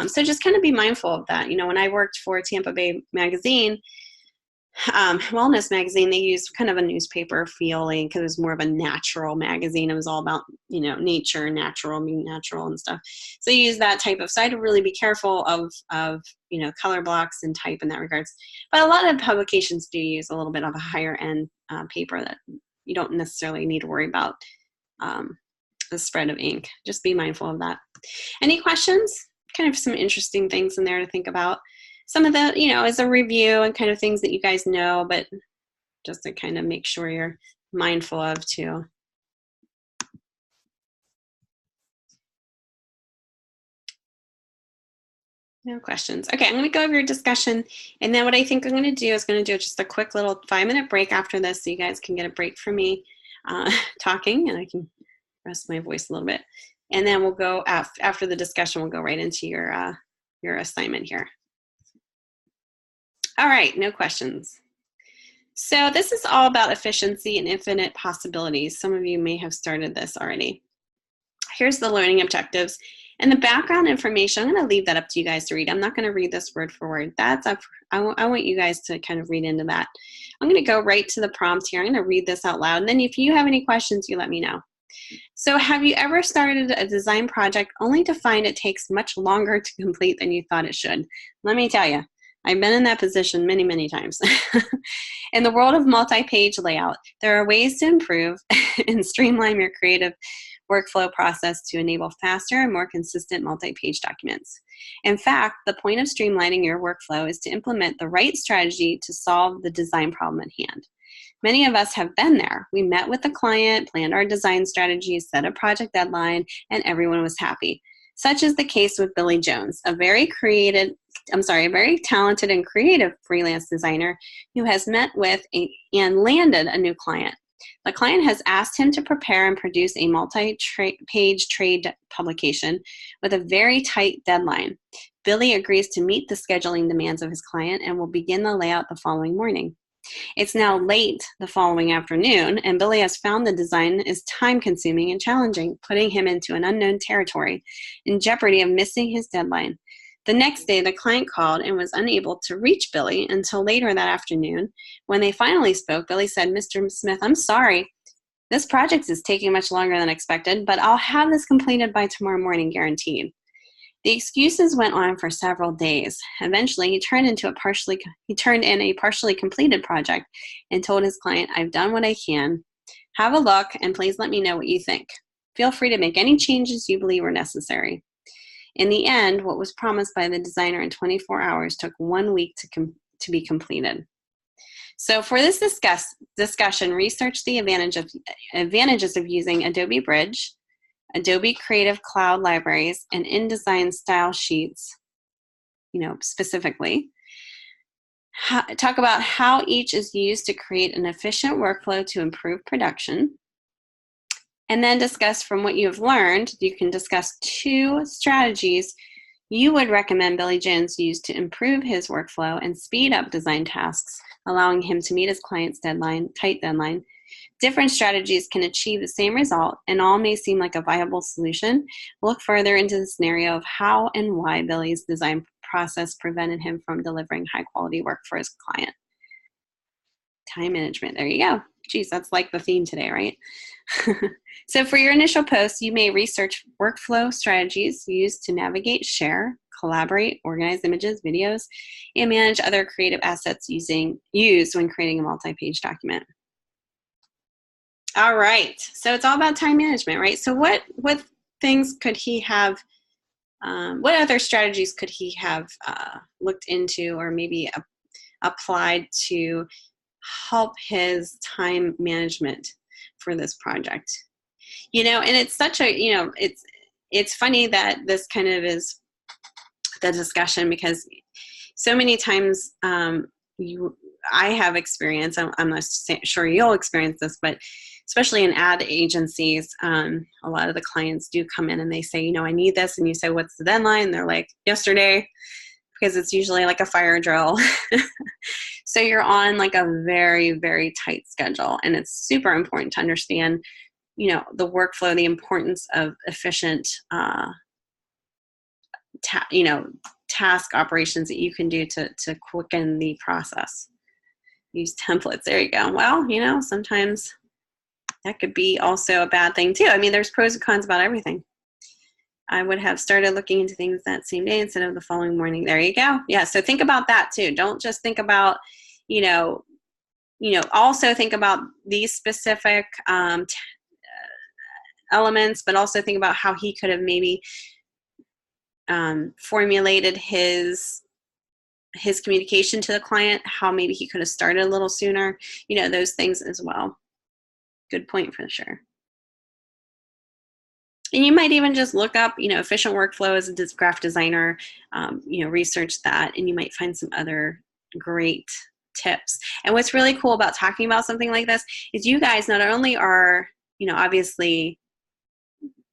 So just kind of be mindful of that. You know, when I worked for Tampa Bay Magazine, wellness magazine, they used kind of a newspaper feeling because it was more of a natural magazine. It was all about, you know, nature, natural, being natural and stuff. So you use that type of side to really be careful of, you know, color blocks and type in that regards. But a lot of publications do use a little bit of a higher end paper that you don't necessarily need to worry about the spread of ink. Just be mindful of that. Any questions? Kind of some interesting things in there to think about. Some of the, you know, as a review and kind of things that you guys know, but just to kind of make sure you're mindful of too. No questions. Okay, I'm going to go over your discussion, and then what I think I'm going to do is going to do just a quick little 5-minute break after this so you guys can get a break from me talking, and I can rest my voice a little bit. And then we'll go, after the discussion, we'll go right into your assignment here. All right, no questions. So this is all about efficiency and infinite possibilities. Some of you may have started this already. Here's the learning objectives. And the background information, I'm going to leave that up to you guys to read. I'm not going to read this word for word. That's up. I want you guys to kind of read into that. I'm going to go right to the prompt here. I'm going to read this out loud. And then if you have any questions, you let me know. So have you ever started a design project only to find it takes much longer to complete than you thought it should? Let me tell you. I've been in that position many, many times. In the world of multi-page layout, there are ways to improve and streamline your creative workflow process to enable faster and more consistent multi-page documents. In fact, the point of streamlining your workflow is to implement the right strategy to solve the design problem at hand. Many of us have been there. We met with the client, planned our design strategies, set a project deadline, and everyone was happy. Such is the case with Billy Jones, a very talented and creative freelance designer who has met with and landed a new client. The client has asked him to prepare and produce a multi-page trade publication with a very tight deadline. Billy agrees to meet the scheduling demands of his client and will begin the layout the following morning. It's now late the following afternoon, and Billy has found the design is time-consuming and challenging, putting him into an unknown territory, in jeopardy of missing his deadline. The next day, the client called and was unable to reach Billy until later that afternoon. When they finally spoke, Billy said, "Mr. Smith, I'm sorry. This project is taking much longer than expected, but I'll have this completed by tomorrow morning, guaranteed." The excuses went on for several days. Eventually, he turned in a partially completed project and told his client, "I've done what I can. Have a look, and please let me know what you think. Feel free to make any changes you believe are necessary." In the end, what was promised by the designer in 24 hours took 1 week to be completed. So for this discussion, research the advantages of using Adobe Bridge, Adobe Creative Cloud libraries, and InDesign style sheets, specifically. Talk about how each is used to create an efficient workflow to improve production. And then discuss from what you have learned, you can discuss 2 strategies you would recommend Billy Jones use to improve his workflow and speed up design tasks, allowing him to meet his client's tight deadline. Different strategies can achieve the same result, and all may seem like a viable solution. Look further into the scenario of how and why Billy's design process prevented him from delivering high-quality work for his client. Time management, there you go. Geez, that's like the theme today, right? So for your initial post, you may research workflow strategies used to navigate, share, collaborate, organize images, videos, and manage other creative assets used when creating a multi-page document. All right, so it's all about time management, right? So what things could he have, what other strategies could he have looked into or maybe applied to help his time management for this project? And it's such a, it's funny that this kind of is the discussion, because so many times I have experience, I'm not sure you'll experience this, but especially in ad agencies, a lot of the clients do come in and they say, I need this. And you say, what's the deadline? They're like, yesterday, because it's usually like a fire drill. So you're on like a very, very tight schedule. And it's super important to understand, the workflow, the importance of efficient, task operations that you can do to quicken the process. Use templates. There you go. Well, sometimes that could be also a bad thing too. I mean, there's pros and cons about everything. I would have started looking into things that same day instead of the following morning. There you go. Yeah. So think about that too. Don't just think about, also think about these specific elements, but also think about how he could have maybe formulated his communication to the client, how maybe he could have started a little sooner, those things as well. Good point for sure. And you might even just look up, efficient workflow as a graphic designer, research that, and you might find some other great tips. And what's really cool about talking about something like this is you guys not only are, obviously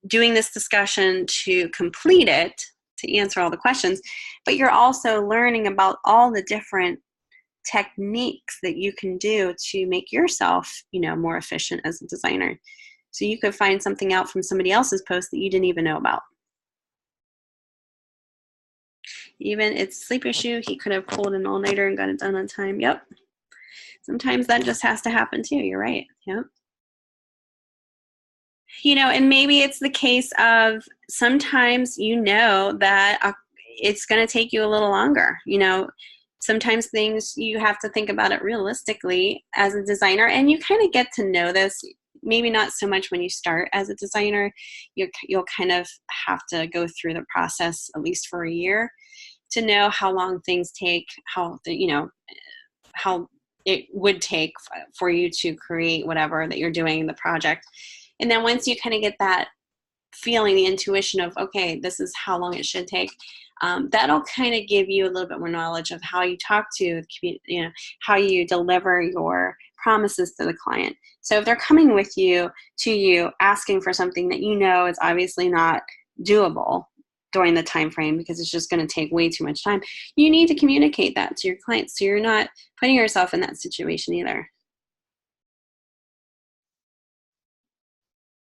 doing this discussion to complete it, to answer all the questions, but you're also learning about all the different techniques that you can do to make yourself, more efficient as a designer. So you could find something out from somebody else's post that you didn't even know about. Even it's a sleep issue, he could have pulled an all-nighter and got it done on time. Yep. Sometimes that just has to happen too. You're right. Yep. And maybe it's the case of sometimes that it's going to take you a little longer. Sometimes things you have to think about it realistically as a designer, and you kind of get to know this. Maybe not so much when you start as a designer. You'll kind of have to go through the process at least for a year to know how long things take, how it would take for you to create whatever that you're doing in the project. And then once you kind of get that feeling, the intuition of, okay, this is how long it should take, that'll kind of give you a little bit more knowledge of how you talk to the community, you know, how you deliver your promises to the client. So if they're coming with you to you asking for something that you know is obviously not doable during the time frame because it's just going to take way too much time, you need to communicate that to your clients so you're not putting yourself in that situation either.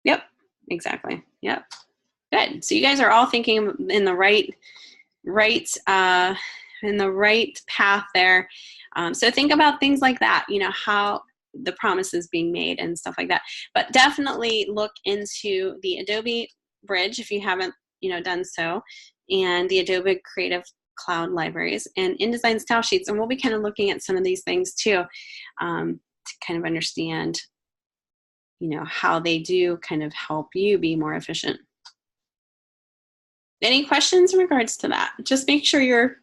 Yep, exactly. Yep. Good. So you guys are all thinking in the right in the right path there. So think about things like that, you know, how the promises being made and stuff like that. But definitely look into the Adobe Bridge if you haven't, you know, done so, and the Adobe Creative Cloud libraries and InDesign style sheets. And we'll be kind of looking at some of these things too, to kind of understand, you know, how they do kind of help you be more efficient. Any questions in regards to that? Just make sure you're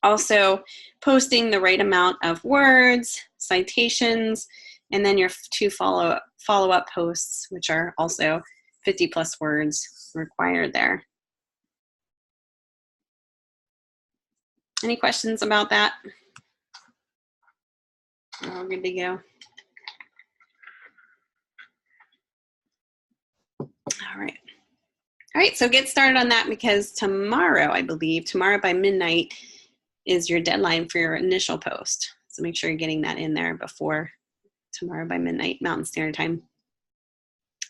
also posting the right amount of words, citations, and then your two follow-up posts, which are also 50 plus words required there. Any questions about that? All good to go. All right. All right, so get started on that because tomorrow, I believe, tomorrow by midnight is your deadline for your initial post. So make sure you're getting that in there before tomorrow by midnight Mountain Standard Time.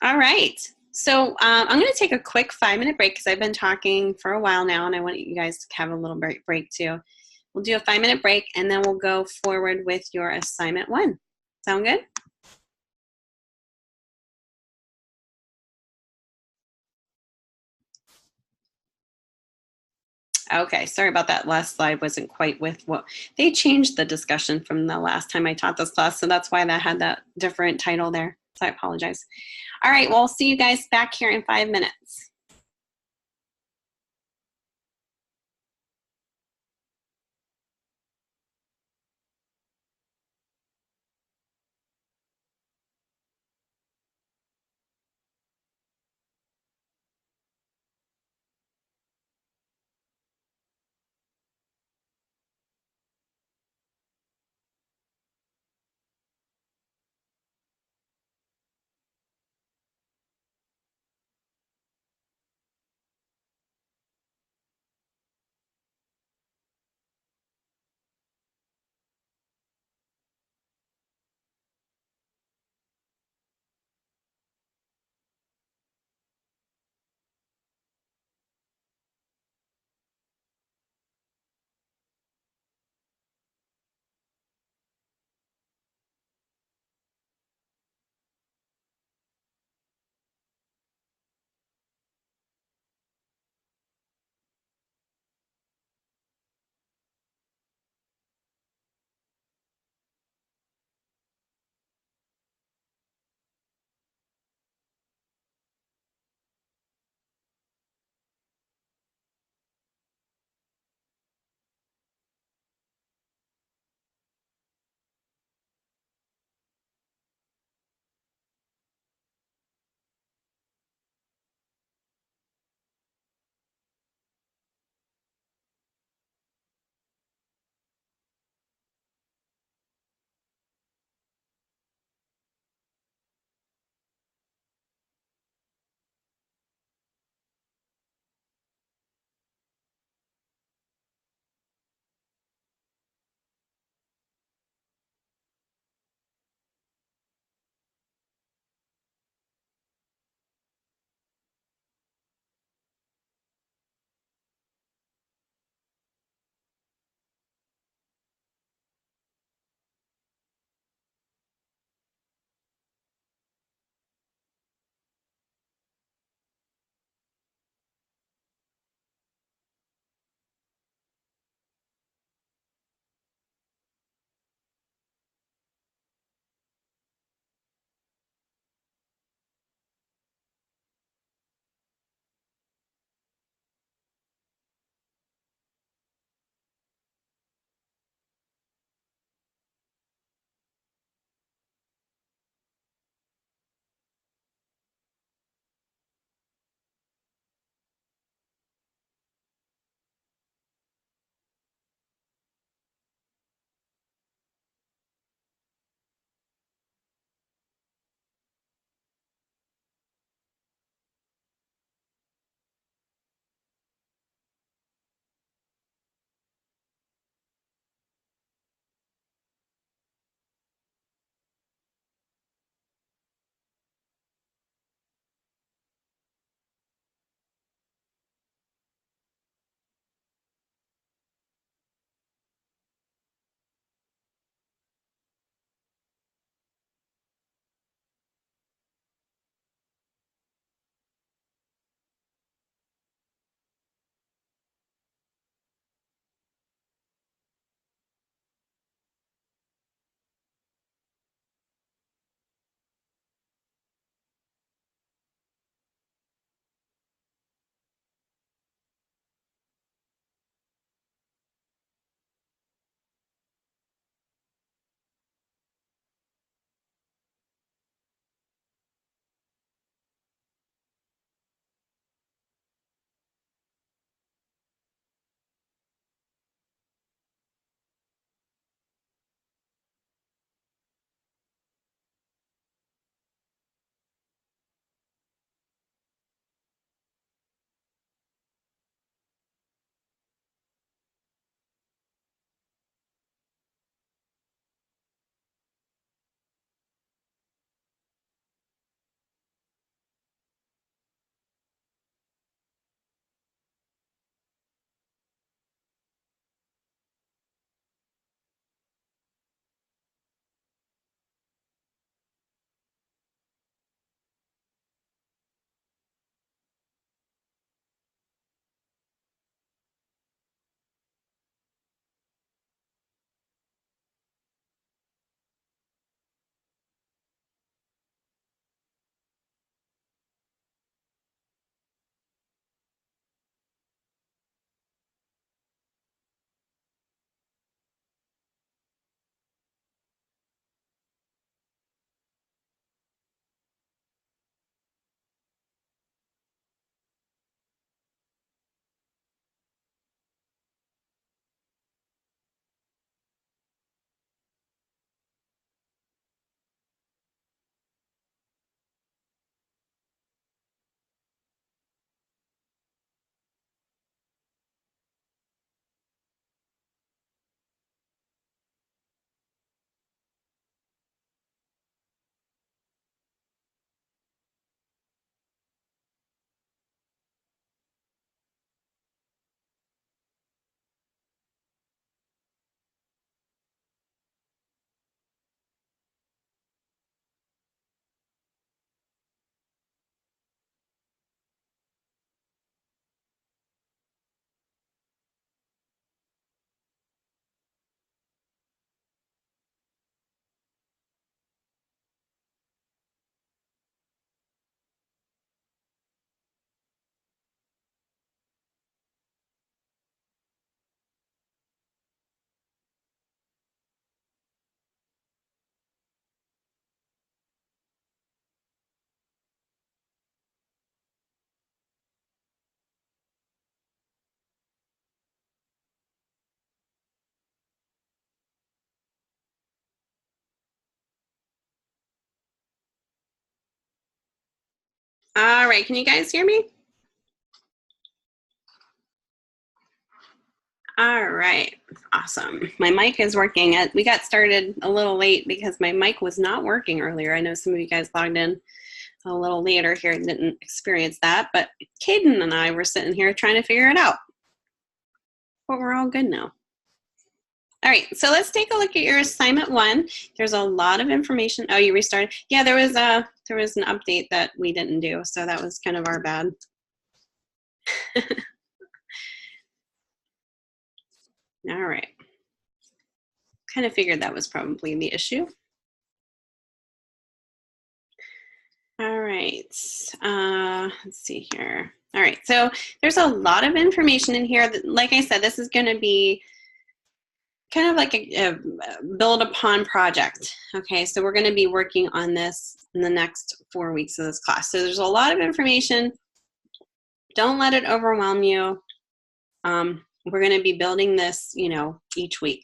All right. So I'm going to take a quick 5-minute break because I've been talking for a while now and I want you guys to have a little break too. We'll do a 5-minute break and then we'll go forward with your assignment 1. Sound good? Okay, sorry about that. Last slide wasn't quite with what they changed the discussion from the last time I taught this class, so that's why that had that different title there. So I apologize. All right, well, I'll see you guys back here in 5 minutes. All right, can you guys hear me? All right, awesome. My mic is working. We got started a little late because my mic was not working earlier. I know some of you guys logged in a little later here and didn't experience that, but Caden and I were sitting here trying to figure it out. But we're all good now. All right, so let's take a look at your assignment 1. There's a lot of information. Oh, you restarted? Yeah, there was an update that we didn't do, so that was kind of our bad. All right. Kind of figured that was probably the issue. All right, let's see here. All right, so there's a lot of information in here. Like I said, this is going to be kind of like a build upon project. Okay, so we're going to be working on this in the next 4 weeks of this class. So there's a lot of information. Don't let it overwhelm you. We're going to be building this, you know, each week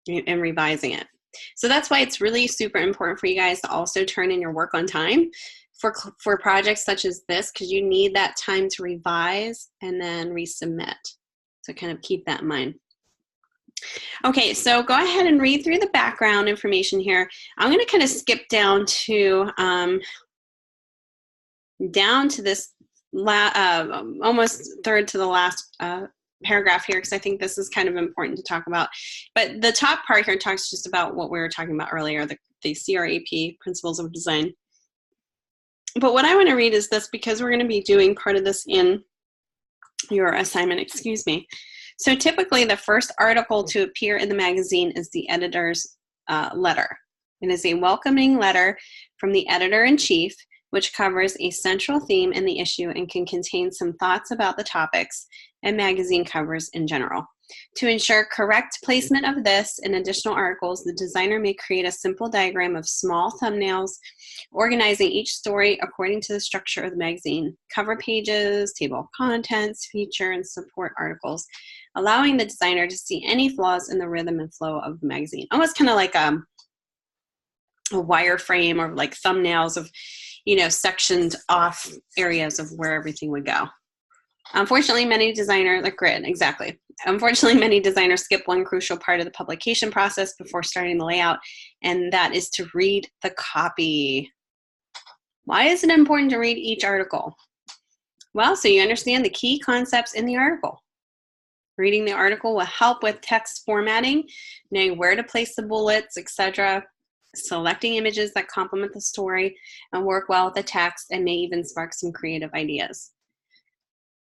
and revising it. So that's why it's really super important for you guys to also turn in your work on time for projects such as this, because you need that time to revise and then resubmit. So kind of keep that in mind. Okay, so go ahead and read through the background information here. I'm going to kind of skip down to this almost third to the last paragraph here, because I think this is kind of important to talk about. But the top part here talks just about what we were talking about earlier, the CRAP, Principles of Design. But what I want to read is this, because we're going to be doing part of this in your assignment, excuse me. So typically the first article to appear in the magazine is the editor's letter. It is a welcoming letter from the editor-in-chief, which covers a central theme in the issue and can contain some thoughts about the topics and magazine covers in general. To ensure correct placement of this and additional articles, the designer may create a simple diagram of small thumbnails organizing each story according to the structure of the magazine: cover pages, table of contents, feature, and support articles, allowing the designer to see any flaws in the rhythm and flow of the magazine. Almost kind of like a wireframe or like thumbnails of, you know, sectioned off areas of where everything would go. Unfortunately, many designers, like grid, exactly. Unfortunately, many designers skip one crucial part of the publication process before starting the layout, and that is to read the copy. Why is it important to read each article? Well, so you understand the key concepts in the article. Reading the article will help with text formatting, knowing where to place the bullets, etc., selecting images that complement the story and work well with the text, and may even spark some creative ideas.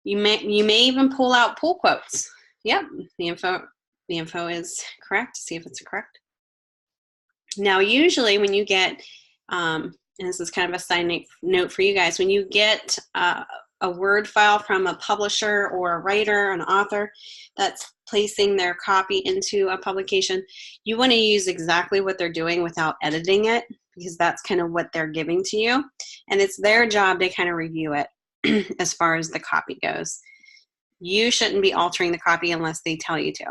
You may even pull out pull quotes. Yep, the info is correct. See if it's correct. Now, usually when you get, and this is kind of a side note for you guys, when you get a Word file from a publisher or a writer, an author that's placing their copy into a publication, you want to use exactly what they're doing without editing it, because that's kind of what they're giving to you. And it's their job to kind of review it as far as the copy goes. You shouldn't be altering the copy unless they tell you to.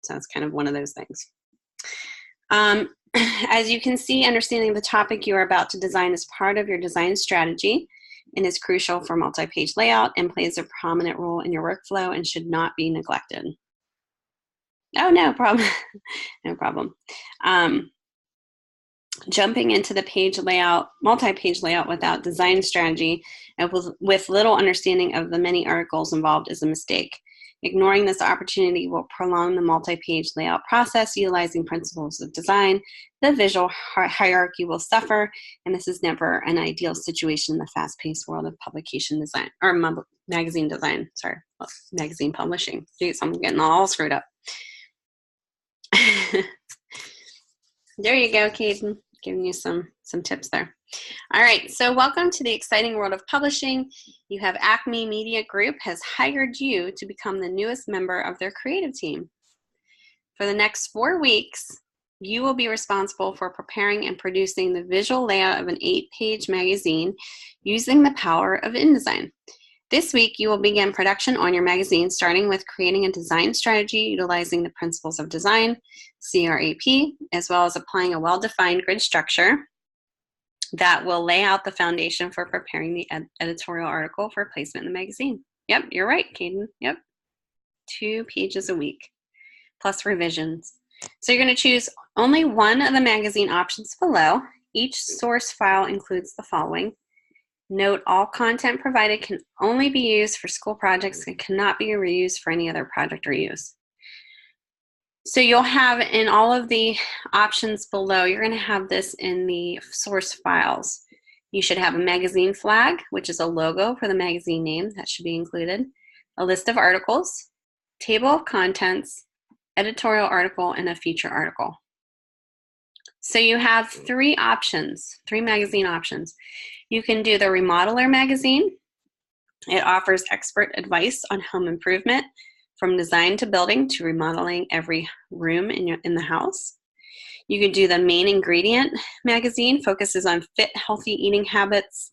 So it's kind of one of those things. As you can see, understanding the topic you are about to design is part of your design strategy and is crucial for multi-page layout and plays a prominent role in your workflow and should not be neglected. Oh, no problem. No problem. Jumping into the page layout, multi-page layout without design strategy and with little understanding of the many articles involved is a mistake. Ignoring this opportunity will prolong the multi-page layout process. Utilizing principles of design, the visual hierarchy will suffer, and this is never an ideal situation in the fast-paced world of publication design, or magazine design, sorry, magazine publishing. Jeez, I'm getting all screwed up. There you go, Caden. Giving you some tips there. All right, so welcome to the exciting world of publishing. You have Acme Media Group has hired you to become the newest member of their creative team. For the next 4 weeks, you will be responsible for preparing and producing the visual layout of an 8-page magazine using the power of InDesign. This week, you will begin production on your magazine, starting with creating a design strategy utilizing the principles of design, CRAP, as well as applying a well-defined grid structure. that will lay out the foundation for preparing the editorial article for placement in the magazine. Yep, you're right, Caden. Yep, 2 pages a week, plus revisions. So you're going to choose only one of the magazine options below. Each source file includes the following. Note, all content provided can only be used for school projects and cannot be reused for any other project or use. So you'll have in all of the options below, you're going to have this in the source files. You should have a magazine flag, which is a logo for the magazine name. That should be included. A list of articles, table of contents, editorial article, and a feature article. So you have 3 options, 3 magazine options. You can do the Remodeler magazine. It offers expert advice on home improvement, from design to building to remodeling every room in the house. You could do the Main Ingredient magazine, focuses on fit, healthy eating habits,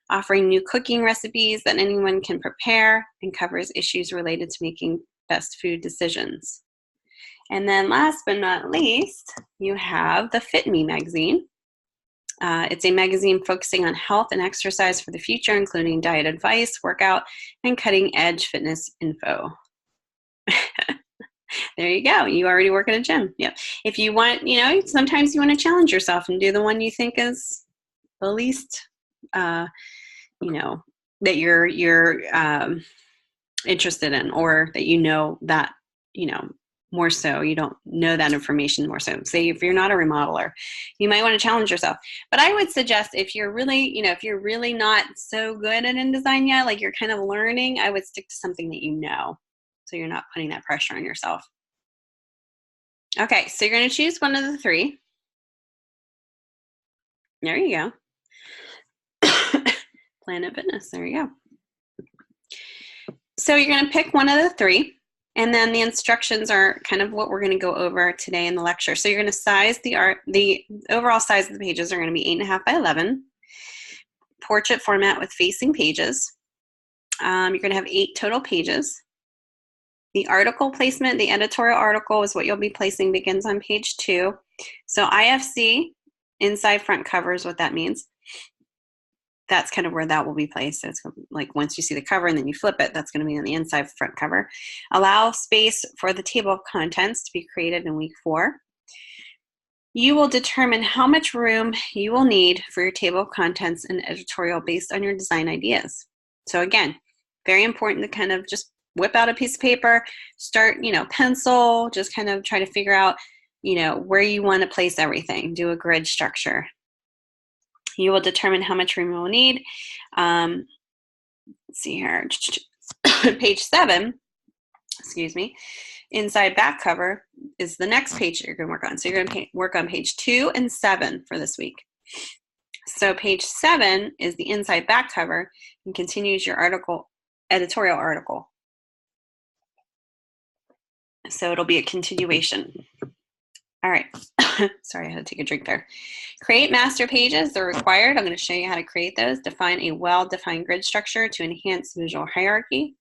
offering new cooking recipes that anyone can prepare, and covers issues related to making best food decisions. And then last but not least, you have the Fit Me magazine. It's a magazine focusing on health and exercise for the future, including diet advice, workout, and cutting-edge fitness info. There you go. You already work at a gym. Yep. If you want, sometimes you want to challenge yourself and do the one you think is the least, that you're interested in, or that that, more so, you don't know that information more so. Say if you're not a remodeler, you might want to challenge yourself. But I would suggest if you're really, if you're really not so good at InDesign yet, like you're kind of learning, I would stick to something that you know. So you're not putting that pressure on yourself. Okay, so you're going to choose one of the 3. There you go. Planet Fitness, there you go. So you're going to pick one of the 3, and then the instructions are kind of what we're going to go over today in the lecture. So you're going to size the overall size of the pages are going to be 8.5 by 11, portrait format with facing pages. You're going to have 8 total pages. The article placement, the editorial article is what you'll be placing, begins on page 2. So IFC, inside front cover is what that means. That's kind of where that will be placed. So it's like once you see the cover and then you flip it, that's going to be on the inside front cover. Allow space for the table of contents to be created in week 4. You will determine how much room you will need for your table of contents and editorial based on your design ideas. So again, very important to kind of just whip out a piece of paper, start, pencil, just kind of try to figure out, where you want to place everything. Do a grid structure. You will determine how much room you will need. Let's see here. Page 7, inside back cover is the next page that you're going to work on. So you're going to work on page 2 and 7 for this week. So page 7 is the inside back cover and continues your editorial article. So it'll be a continuation. All right. Sorry, I had to take a drink there. Create master pages. They're required. I'm going to show you how to create those. Define a well-defined grid structure to enhance visual hierarchy.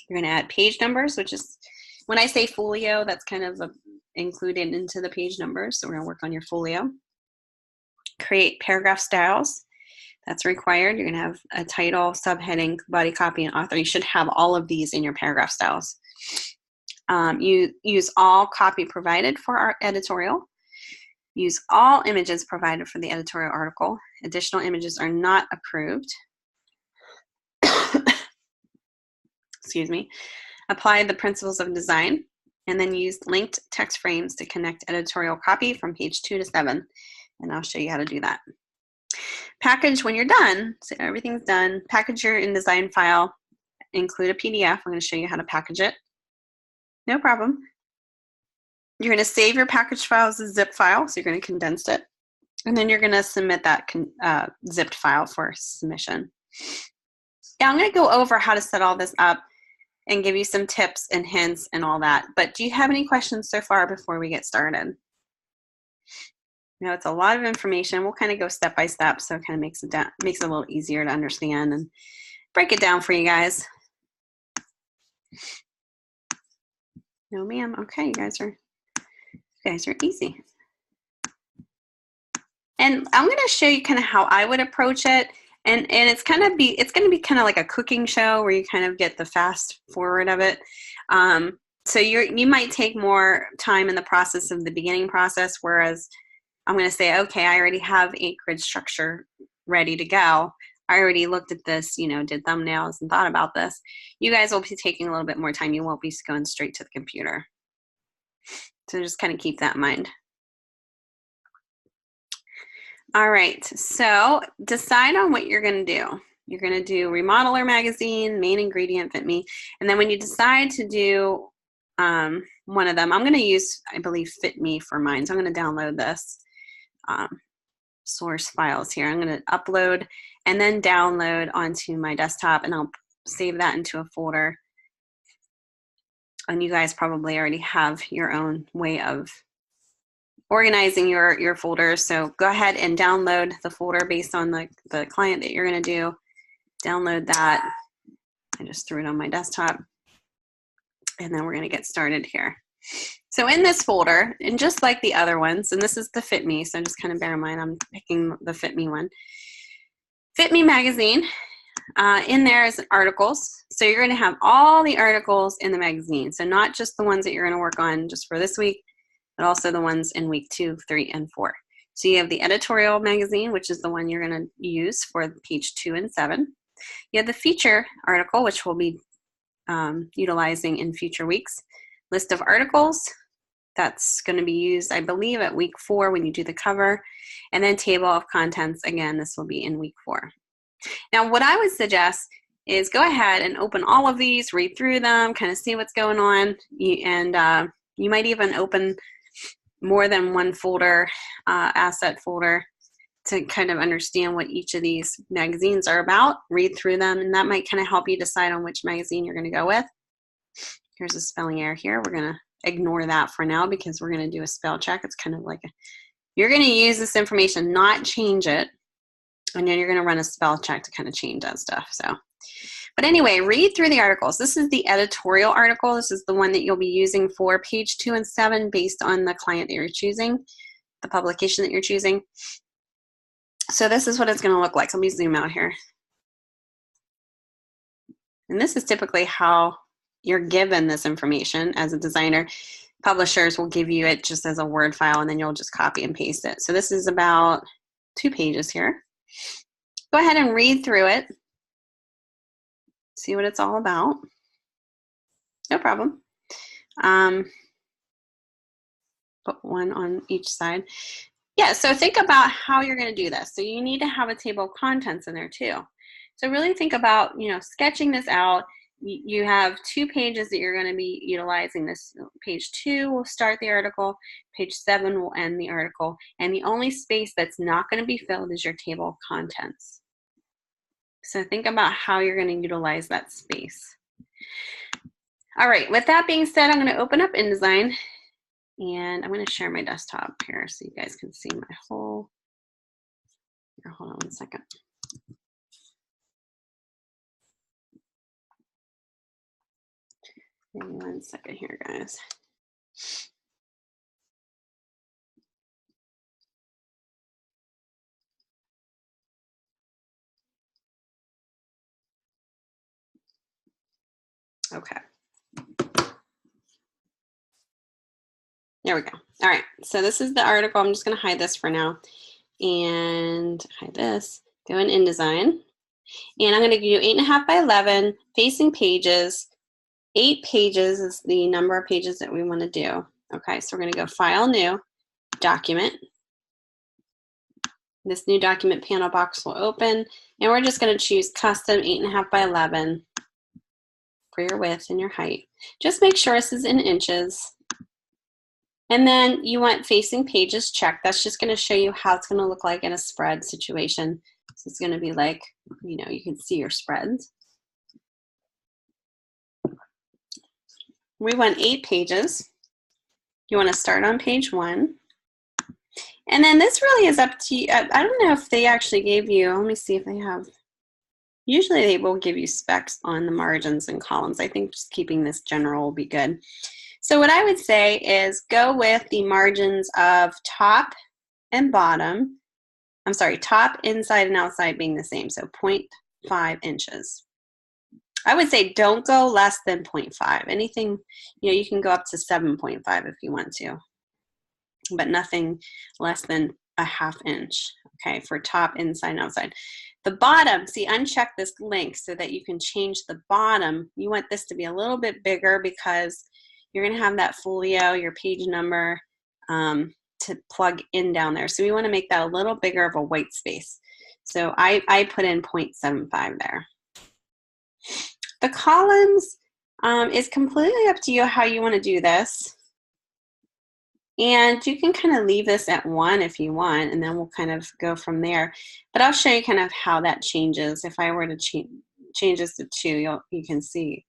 You're going to add page numbers, which is, when I say folio, that's kind of included into the page numbers. So we're going to work on your folio. Create paragraph styles. That's required. You're going to have a title, subheading, body copy, and author. You should have all of these in your paragraph styles. You use all copy provided for our editorial. Use all images provided for the editorial article. Additional images are not approved. Excuse me. Apply the principles of design, and then use linked text frames to connect editorial copy from page 2 to 7. And I'll show you how to do that. Package when you're done. So everything's done. Package your InDesign file. Include a PDF. I'm going to show you how to package it. No problem. You're going to save your package file as a zip file, so you're going to condense it. And then you're going to submit that zipped file for submission. Now I'm going to go over how to set all this up and give you some tips and hints and all that. But do you have any questions so far before we get started? It's a lot of information. We'll kind of go step by step, so it kind of makes it a little easier to understand and break it down for you guys. No, ma'am. Okay, you guys are easy. And I'm going to show you kind of how I would approach it. And it's going to be kind of like a cooking show where you kind of get the fast forward of it. So you might take more time in the process of the beginning process, whereas I'm going to say, okay, I already have a grid structure ready to go. I already looked at this, did thumbnails and thought about this. You guys will be taking a little bit more time. You won't be going straight to the computer. So just kind of keep that in mind. All right, so decide on what you're going to do. You're going to do Remodeler Magazine, Main Ingredient, Fit Me. And then when you decide to do one of them, I'm going to use, I believe, Fit Me for mine. So I'm going to download this source files here. I'm going to upload and then download onto my desktop, and I'll save that into a folder. And you guys probably already have your own way of organizing your folders. So go ahead and download the folder based on the client that you're going to do. Download that. I just threw it on my desktop. And then we're going to get started here. So in this folder, and just like the other ones, and this is the Fit Me, so just kind of bear in mind I'm picking the Fit Me one. Fit Me magazine. In there is articles. So you're going to have all the articles in the magazine. So not just the ones that you're going to work on just for this week, but also the ones in week 2, 3, and 4. So you have the editorial magazine, which is the one you're going to use for page 2 and 7. You have the feature article, which we'll be utilizing in future weeks. List of articles, that's going to be used, I believe, at week 4 when you do the cover. And then table of contents, again, this will be in week 4. Now, what I would suggest is go ahead and open all of these, read through them, kind of see what's going on, and you might even open more than one folder, asset folder, to kind of understand what each of these magazines are about. Read through them, and that might kind of help you decide on which magazine you're going to go with. Here's a spelling error here. We're going to ignore that for now because we're going to do a spell check. It's kind of like you're going to use this information, not change it, and then you're going to run a spell check to kind of change that stuff. So, but anyway, read through the articles. This is the editorial article. This is the one that you'll be using for page 2 and 7 based on the client that you're choosing, the publication that you're choosing. So this is what it's going to look like. Let me zoom out here. And this is typically how you're given this information as a designer. Publishers will give you it just as a Word file, and then you'll just copy and paste it. So this is about 2 pages here. Go ahead and read through it. See what it's all about. No problem. Put one on each side. Yeah, so think about how you're going to do this. So you need to have a table of contents in there too. So really think about, sketching this out. You have 2 pages that you're going to be utilizing. This page 2 will start the article, page 7 will end the article, and the only space that's not going to be filled is your table of contents. So think about how you're going to utilize that space. All right, with that being said, I'm going to open up InDesign, and I'm going to share my desktop here so you guys can see my whole, here, hold on one second. Give me one second here, guys. Okay. There we go. All right, so this is the article. I'm just going to hide this for now and hide this. Go in InDesign, and I'm going to do 8.5 by 11 facing pages. 8 pages is the number of pages that we want to do. Okay, so we're going to go File, New, Document. This new document panel box will open, and we're just going to choose Custom 8.5 by 11 for your width and your height. Just make sure this is in inches. And then you want facing pages checked. That's just going to show you how it's going to look like in a spread situation. So it's going to be like, you can see your spreads. We want 8 pages. You want to start on page 1. And then this really is up to you. I don't know if they actually gave you, let me see if they have. Usually they will give you specs on the margins and columns. I think just keeping this general will be good. So what I would say is go with the margins of top and bottom I'm sorry, top, inside, and outside being the same, so 0.5 inches. I would say don't go less than 0.5. Anything, you know, you can go up to 7.5 if you want to, but nothing less than a ½ inch, okay, for top, inside, and outside. The bottom, see, uncheck this link so that you can change the bottom. You want this to be a little bit bigger because you're going to have that folio, your page number, to plug in down there. So we want to make that a little bigger of a white space. So I put in 0.75 there. The columns is completely up to you how you want to do this. And you can kind of leave this at 1 if you want, and then we'll kind of go from there. But I'll show you kind of how that changes. If I were to change this to 2, you can see,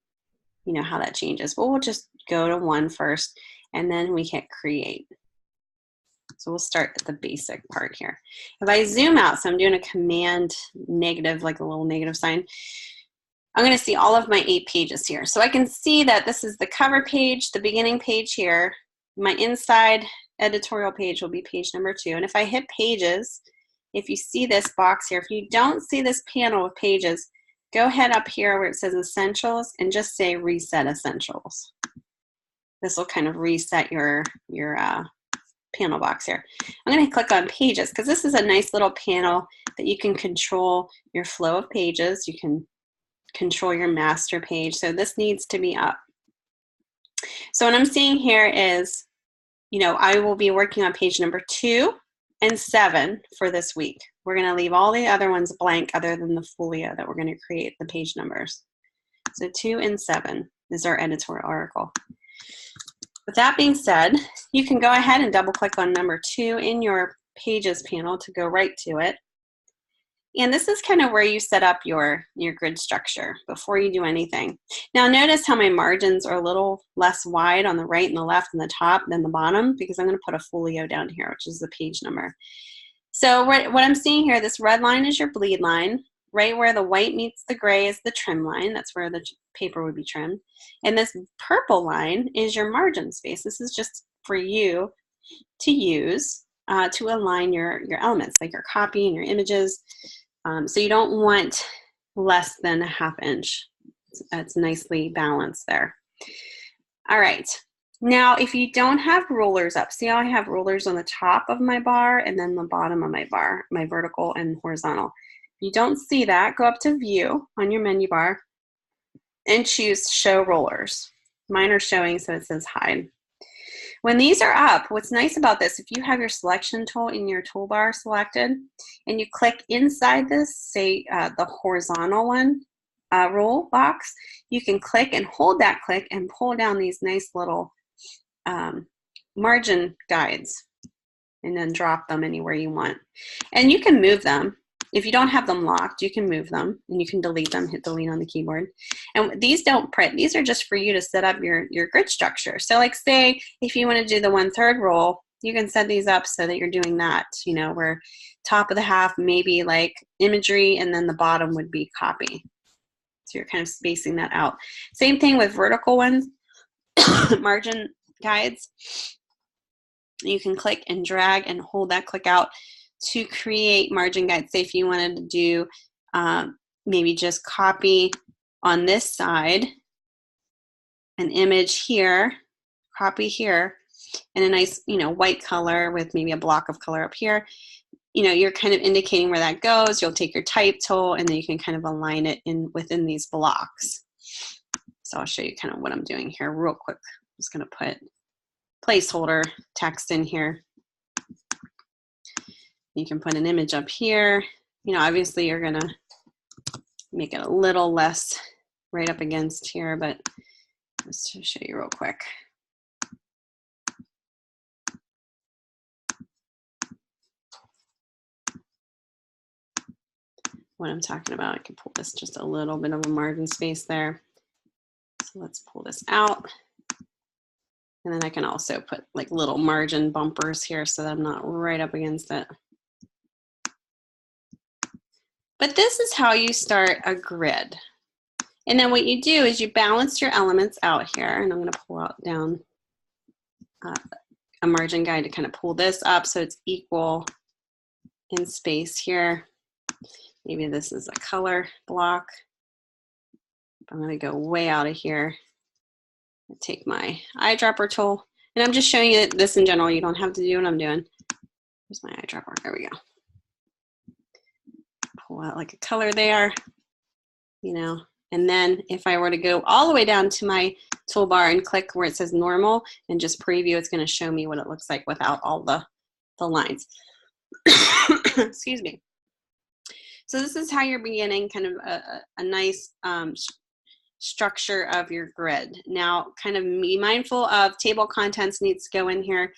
you know, how that changes. But we'll just go to 1 first, and then we hit create. So we'll start at the basic part here. If I zoom out, so I'm doing a command negative, like a little negative sign, I'm going to see all of my 8 pages here. So I can see that this is the cover page, the beginning page here. My inside editorial page will be page number 2. And if I hit pages, if you see this box here, if you don't see this panel of pages, go ahead up here where it says essentials and just say reset essentials. This will kind of reset your panel box here. I'm going to click on pages because this is a nice little panel that you can control your flow of pages. You can control your master page. So this needs to be up. So what I'm seeing here is, you know, I will be working on page number 2 and 7 for this week. We're going to leave all the other ones blank other than the folio that we're going to create the page numbers. So 2 and 7 is our editorial article. With that being said, you can go ahead and double click on number 2 in your pages panel to go right to it. And this is kind of where you set up your grid structure before you do anything. Now notice how my margins are a little less wide on the right and the left and the top than the bottom because I'm going to put a folio down here, which is the page number. So what I'm seeing here, this red line is your bleed line. Right where the white meets the gray is the trim line. That's where the paper would be trimmed. And this purple line is your margin space. This is just for you to use to align your elements, like your copy and your images. So you don't want less than a ½ inch. It's nicely balanced there. All right. Now, if you don't have rulers up, see how I have rulers on the top of my bar and then the bottom of my bar, my vertical and horizontal. If you don't see that, go up to View on your menu bar and choose Show Rulers. Mine are showing, so it says Hide. When these are up, what's nice about this, if you have your selection tool in your toolbar selected and you click inside this, say the horizontal one, rule box, you can click and hold that click and pull down these nice little margin guides and then drop them anywhere you want. And you can move them. If you don't have them locked, you can move them and you can delete them, hit delete on the keyboard. And these don't print. These are just for you to set up your grid structure. So like say if you want to do the 1/3 rule, you can set these up so that you're doing that, you know, where top of the half maybe like imagery and then the bottom would be copy. So you're kind of spacing that out. Same thing with vertical ones, margin guides. You can click and drag and hold that click out to create margin guides. Say if you wanted to do maybe just copy on this side, an image here, copy here, and a nice, you know, white color with maybe a block of color up here. You know, you're kind of indicating where that goes. You'll take your type tool and then you can kind of align it within these blocks. So I'll show you kind of what I'm doing here real quick. I'm just going to put placeholder text in here. You can put an image up here. You know, obviously you're going to make it a little less right up against here, but just to show you real quick. What I'm talking about, I can pull this just a little bit of a margin space there. So let's pull this out. And then I can also put like little margin bumpers here so that I'm not right up against it. But this is how you start a grid. And then what you do is you balance your elements out here. And I'm going to pull out down a margin guide to kind of pull this up so it's equal in space here. Maybe this is a color block. I'm going to go way out of here. Take my eyedropper tool, and I'm just showing you this in general. You don't have to do what I'm doing. Here's my eyedropper. There we go. Pull out like a color there, you know. And then if I were to go all the way down to my toolbar and click where it says normal and just preview, it's going to show me what it looks like without all the lines. Excuse me. So this is how you're beginning kind of a nice structure of your grid. Now, kind of be mindful of table contents needs to go in here.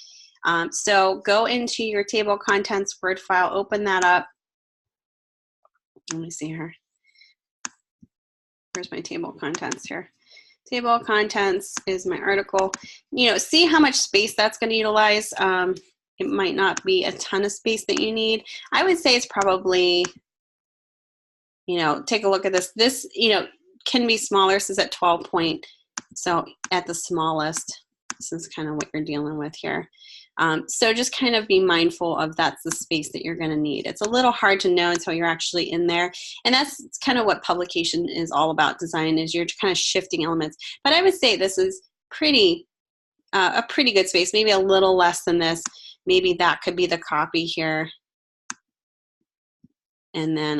So go into your table contents Word file, open that up. Let me see here. Where's my table contents here? Table of contents is my article. You know, see how much space that's going to utilize. It might not be a ton of space that you need. I would say it's probably, you know, take a look at this. This, you know, can be smaller. This is at 12 point. So at the smallest, this is kind of what you're dealing with here. So just kind of be mindful of that's the space that you're going to need. It's a little hard to know until you're actually in there. And that's kind of what publication is all about. Design is you're kind of shifting elements. But I would say this is pretty, a pretty good space, maybe a little less than this. Maybe that could be the copy here. And then,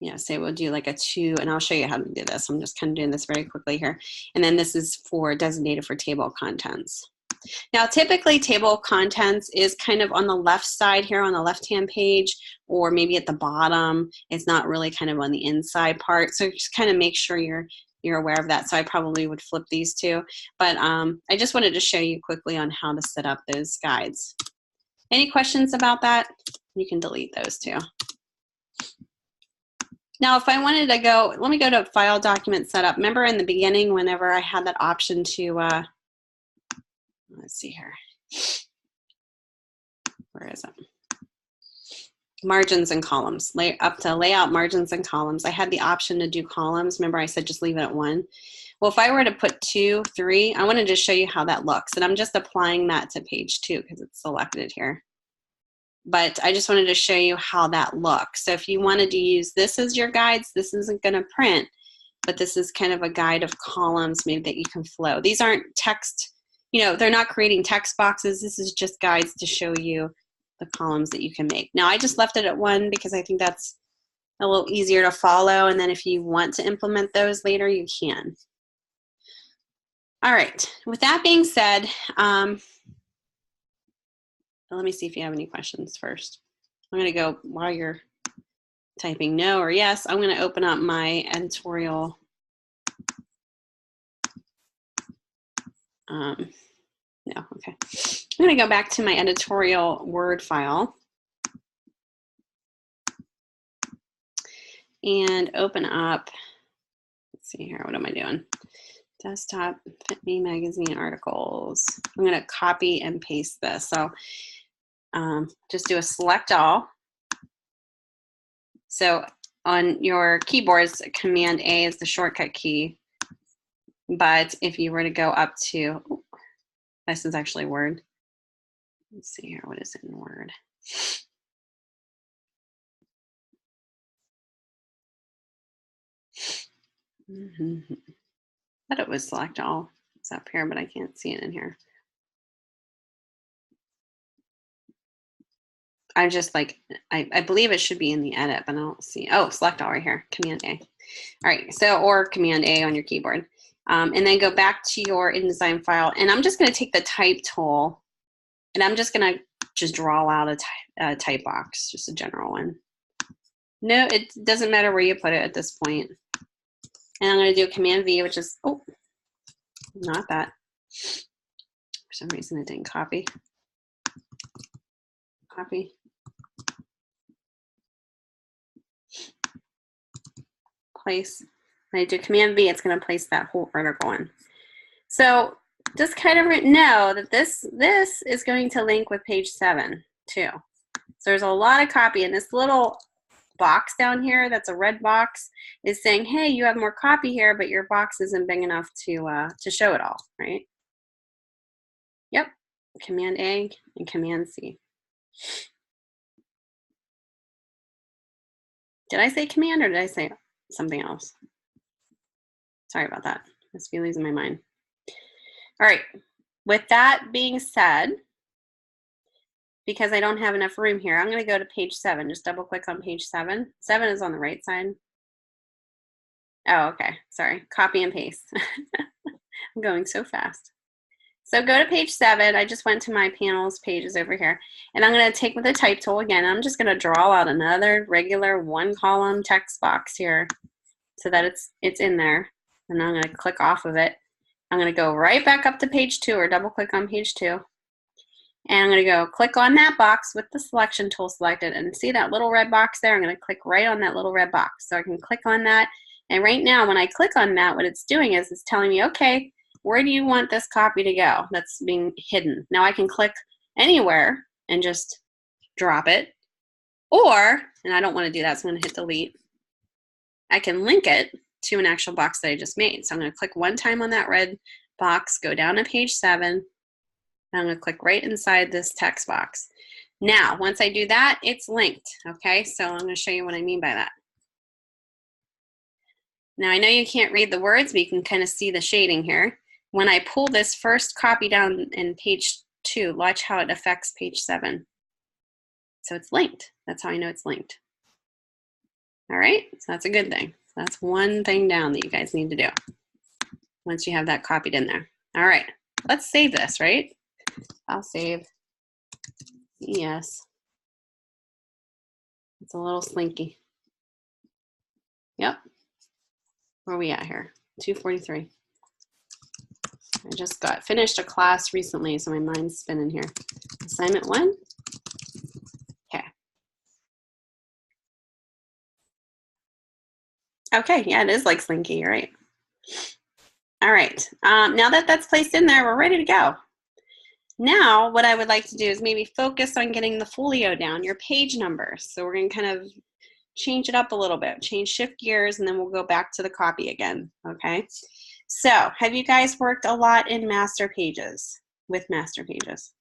yeah, say we'll do like a 2, and I'll show you how to do this. I'm just kind of doing this very quickly here. And then this is for designated for table of contents. Now, typically table of contents is kind of on the left side here on the left-hand page, or maybe at the bottom. It's not really kind of on the inside part. So just kind of make sure you're aware of that. So I probably would flip these two. But I just wanted to show you quickly on how to set up those guides. Any questions about that? You can delete those too. Now, if I wanted to go, let me go to File Document Setup. Remember in the beginning, whenever I had that option to, let's see here. Where is it? Margins and columns. Up to layout, margins, and columns. I had the option to do columns. Remember I said just leave it at 1. Well, if I were to put 2, 3, I want to just show you how that looks. And I'm just applying that to page 2 because it's selected here. But I just wanted to show you how that looks. So if you wanted to use this as your guides, this isn't going to print, but this is kind of a guide of columns maybe that you can flow. These aren't text, you know, they're not creating text boxes. This is just guides to show you the columns that you can make. Now I just left it at 1 because I think that's a little easier to follow. And then if you want to implement those later, you can. All right, with that being said, let me see if you have any questions first. I'm going to go while you're typing no or yes. I'm going to open up my editorial. No, okay. I'm going to go back to my editorial Word file and open up. Let's see here. What am I doing? Desktop Fit Me magazine articles. I'm going to copy and paste this. So just do a select all. So on your keyboards, Command A is the shortcut key. But if you were to go up to, oh, this is actually Word. Let's see here, what is it in Word? I thought it was select all. It's up here, but I can't see it in here. I just like, I believe it should be in the edit, but I don't see. Oh, select all right here, Command A. All right, so, or Command A on your keyboard. And then go back to your InDesign file. And I'm just gonna take the type tool and I'm just gonna draw out a type box, just a general one. No, it doesn't matter where you put it at this point. And I'm gonna do Command V, which is, oh, not that. For some reason it didn't copy. Copy. Place. When I do Command V, it's going to place that whole article in. So just kind of know that this is going to link with page 7 too. So there's a lot of copy, and this little box down here that's a red box is saying, hey, you have more copy here, but your box isn't big enough to show it all, right? Yep. Command A and Command C. Did I say command or did I say something else? Sorry about that. I must be losing my mind. All right. With that being said, because I don't have enough room here, I'm going to go to page 7. Just double click on page 7. 7 is on the right side. Oh, okay. Sorry. Copy and paste. I'm going so fast. So go to page 7. I just went to my panels pages over here. And I'm going to take with the type tool again. I'm just going to draw out another regular 1-column text box here so that it's in there. And I'm going to click off of it. I'm going to go right back up to page 2 or double click on page 2. And I'm going to go click on that box with the selection tool selected. And see that little red box there? I'm going to click right on that little red box. So I can click on that. And right now when I click on that, what it's doing is it's telling me, okay, where do you want this copy to go that's being hidden? Now I can click anywhere and just drop it. Or, and I don't want to do that, so I'm going to hit delete. I can link it to an actual box that I just made. So I'm going to click one time on that red box, go down to page 7, and I'm going to click right inside this text box. Now, once I do that, it's linked, okay? So I'm going to show you what I mean by that. Now, I know you can't read the words, but you can kind of see the shading here. When I pull this first copy down in page 2, watch how it affects page 7. So it's linked. That's how I know it's linked. All right, so that's a good thing. So that's one thing down that you guys need to do once you have that copied in there. All right, let's save this, right? I'll save. Yes. It's a little slinky. Yep. Where are we at here? 243. I just got finished a class recently, so my mind's spinning here. Assignment 1. Okay. Okay, yeah, it is like slinky, you're right. All right, now that that's placed in there, we're ready to go. Now, what I would like to do is maybe focus on getting the folio down, your page numbers. So we're going to kind of change it up a little bit, shift gears, and then we'll go back to the copy again, okay? So, have you guys worked a lot in master pages, with master pages?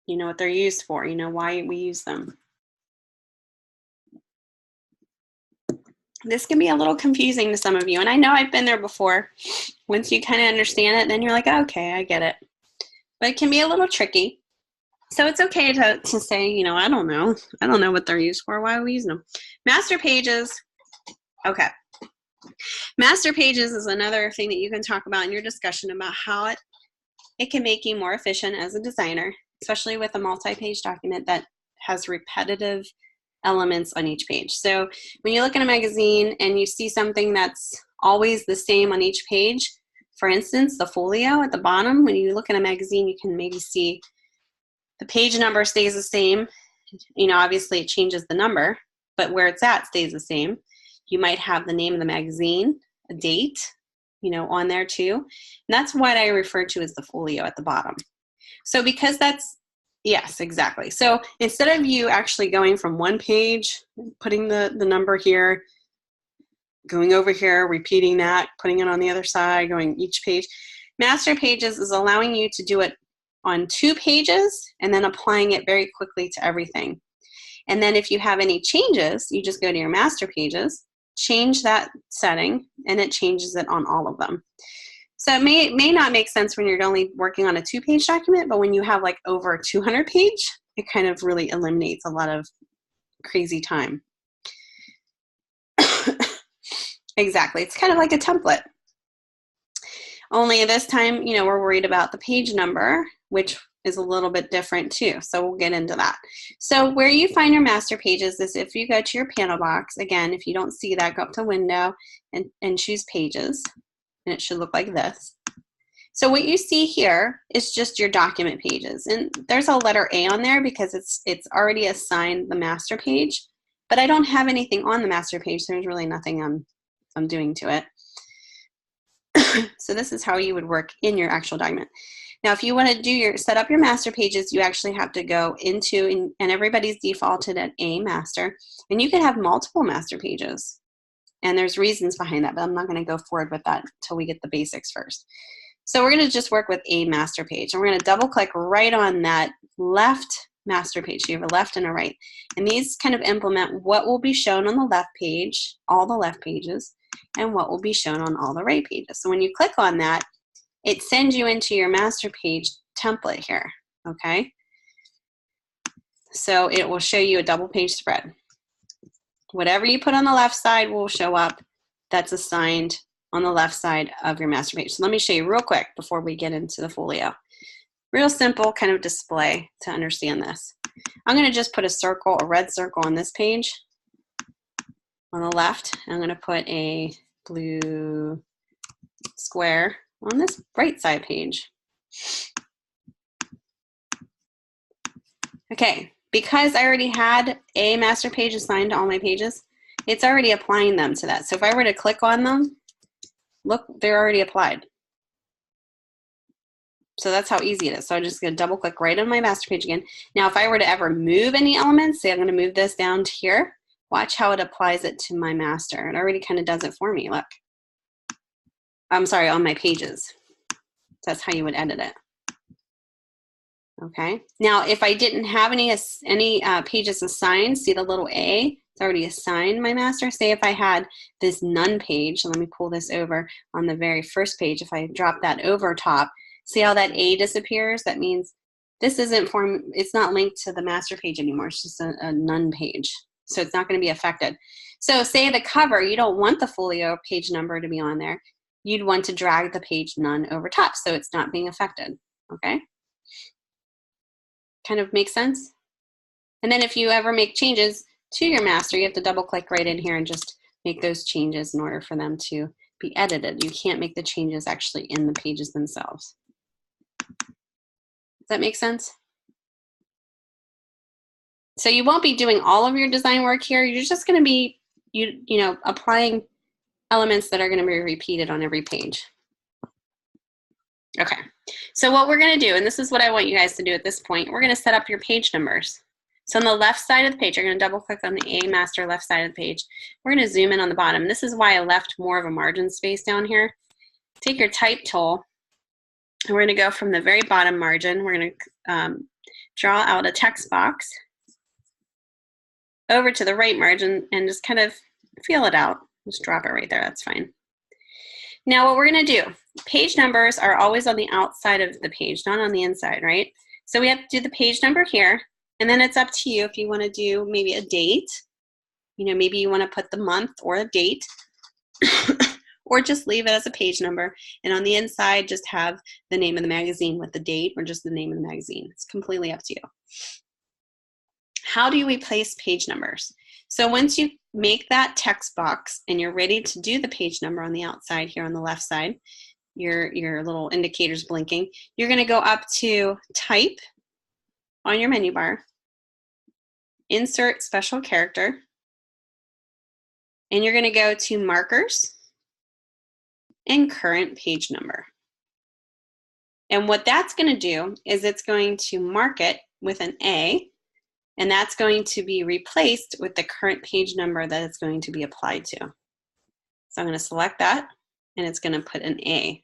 You know what they're used for, you know why we use them. This can be a little confusing to some of you, and I know I've been there before. Once you kind of understand it, then you're like, oh, okay, I get it. But it can be a little tricky. So it's okay to say, you know, I don't know. I don't know what they're used for. Why are we using them? Master pages, okay. Master pages is another thing that you can talk about in your discussion about how it can make you more efficient as a designer, especially with a multi-page document that has repetitive elements on each page. So when you look in a magazine and you see something that's always the same on each page, for instance, the folio at the bottom, when you look in a magazine, you can maybe see the page number stays the same. You know, obviously it changes the number, but where it's at stays the same. You might have the name of the magazine, a date, you know, on there too. And that's what I refer to as the folio at the bottom. So because that's, yes, exactly. So instead of you actually going from one page, putting the number here, going over here, repeating that, putting it on the other side, going each page, Master Pages is allowing you to do it on 2 pages and then applying it very quickly to everything. And then if you have any changes, you just go to your Master Pages, change that setting, and it changes it on all of them. So it may not make sense when you're only working on a 2-page document, but when you have like over a 200 page, it kind of really eliminates a lot of crazy time. Exactly. It's kind of like a template. Only this time, you know, we're worried about the page number, which is a little bit different too. So we'll get into that. So where you find your master pages is if you go to your panel box, again, if you don't see that, go up to window and choose pages, and it should look like this. So what you see here is just your document pages. And there's a letter A on there because it's already assigned the master page, but I don't have anything on the master page. So there's really nothing I'm doing to it. So this is how you would work in your actual document. Now, if you want to set up your master pages, you actually have to go into, and everybody's defaulted at a master, and you can have multiple master pages. And there's reasons behind that, but I'm not going to go forward with that until we get the basics first. So we're going to just work with a master page, and we're going to double click right on that left master page. So you have a left and a right. And these kind of implement what will be shown on the left page, all the left pages, and what will be shown on all the right pages. So when you click on that, it sends you into your master page template here, okay? So it will show you a double page spread. Whatever you put on the left side will show up that's assigned on the left side of your master page. So let me show you real quick before we get into the folio. Real simple kind of display to understand this. I'm going to just put a circle, a red circle on this page on the left. I'm going to put a blue square on this right side page. Okay, because I already had a master page assigned to all my pages, it's already applying them to that. So if I were to click on them, look, they're already applied. So that's how easy it is. So I'm just going to double click right on my master page again. Now, if I were to ever move any elements, say I'm going to move this down to here, watch how it applies it to my master. It already kind of does it for me, look. I'm sorry, on my pages. That's how you would edit it. Okay. Now, if I didn't have any pages assigned, see the little A? It's already assigned my master. Say if I had this none page, let me pull this over on the very first page. If I drop that over top, see how that A disappears? That means this isn't it's not linked to the master page anymore. It's just a none page. So it's not going to be affected. So say the cover, you don't want the folio page number to be on there. You'd want to drag the page none over top so it's not being affected. Okay? Kind of makes sense? And then if you ever make changes to your master, you have to double click right in here and just make those changes in order for them to be edited. You can't make the changes actually in the pages themselves. Does that make sense? So you won't be doing all of your design work here. You're just going to be, you know, applying elements that are going to be repeated on every page. Okay. So what we're going to do, and this is what I want you guys to do at this point, we're going to set up your page numbers. So on the left side of the page, you're going to double click on the A master left side of the page. We're going to zoom in on the bottom. This is why I left more of a margin space down here. Take your type tool, and we're going to go from the very bottom margin. We're going to draw out a text box over to the right margin and just kind of feel it out. Just drop it right there. That's fine. Now what we're going to do, page numbers are always on the outside of the page, not on the inside, right? So we have to do the page number here, and then it's up to you if you want to do maybe a date. You know, maybe you want to put the month or a date, or just leave it as a page number. And on the inside, just have the name of the magazine with the date or just the name of the magazine. It's completely up to you. How do we place page numbers? So once you make that text box and you're ready to do the page number on the outside here on the left side, your little indicators blinking, you're going to go up to Type on your menu bar, Insert Special Character, and you're going to go to Markers and Current Page Number. And what that's going to do is it's going to mark it with an A, and that's going to be replaced with the current page number that it's going to be applied to. So I'm going to select that, and it's going to put an A.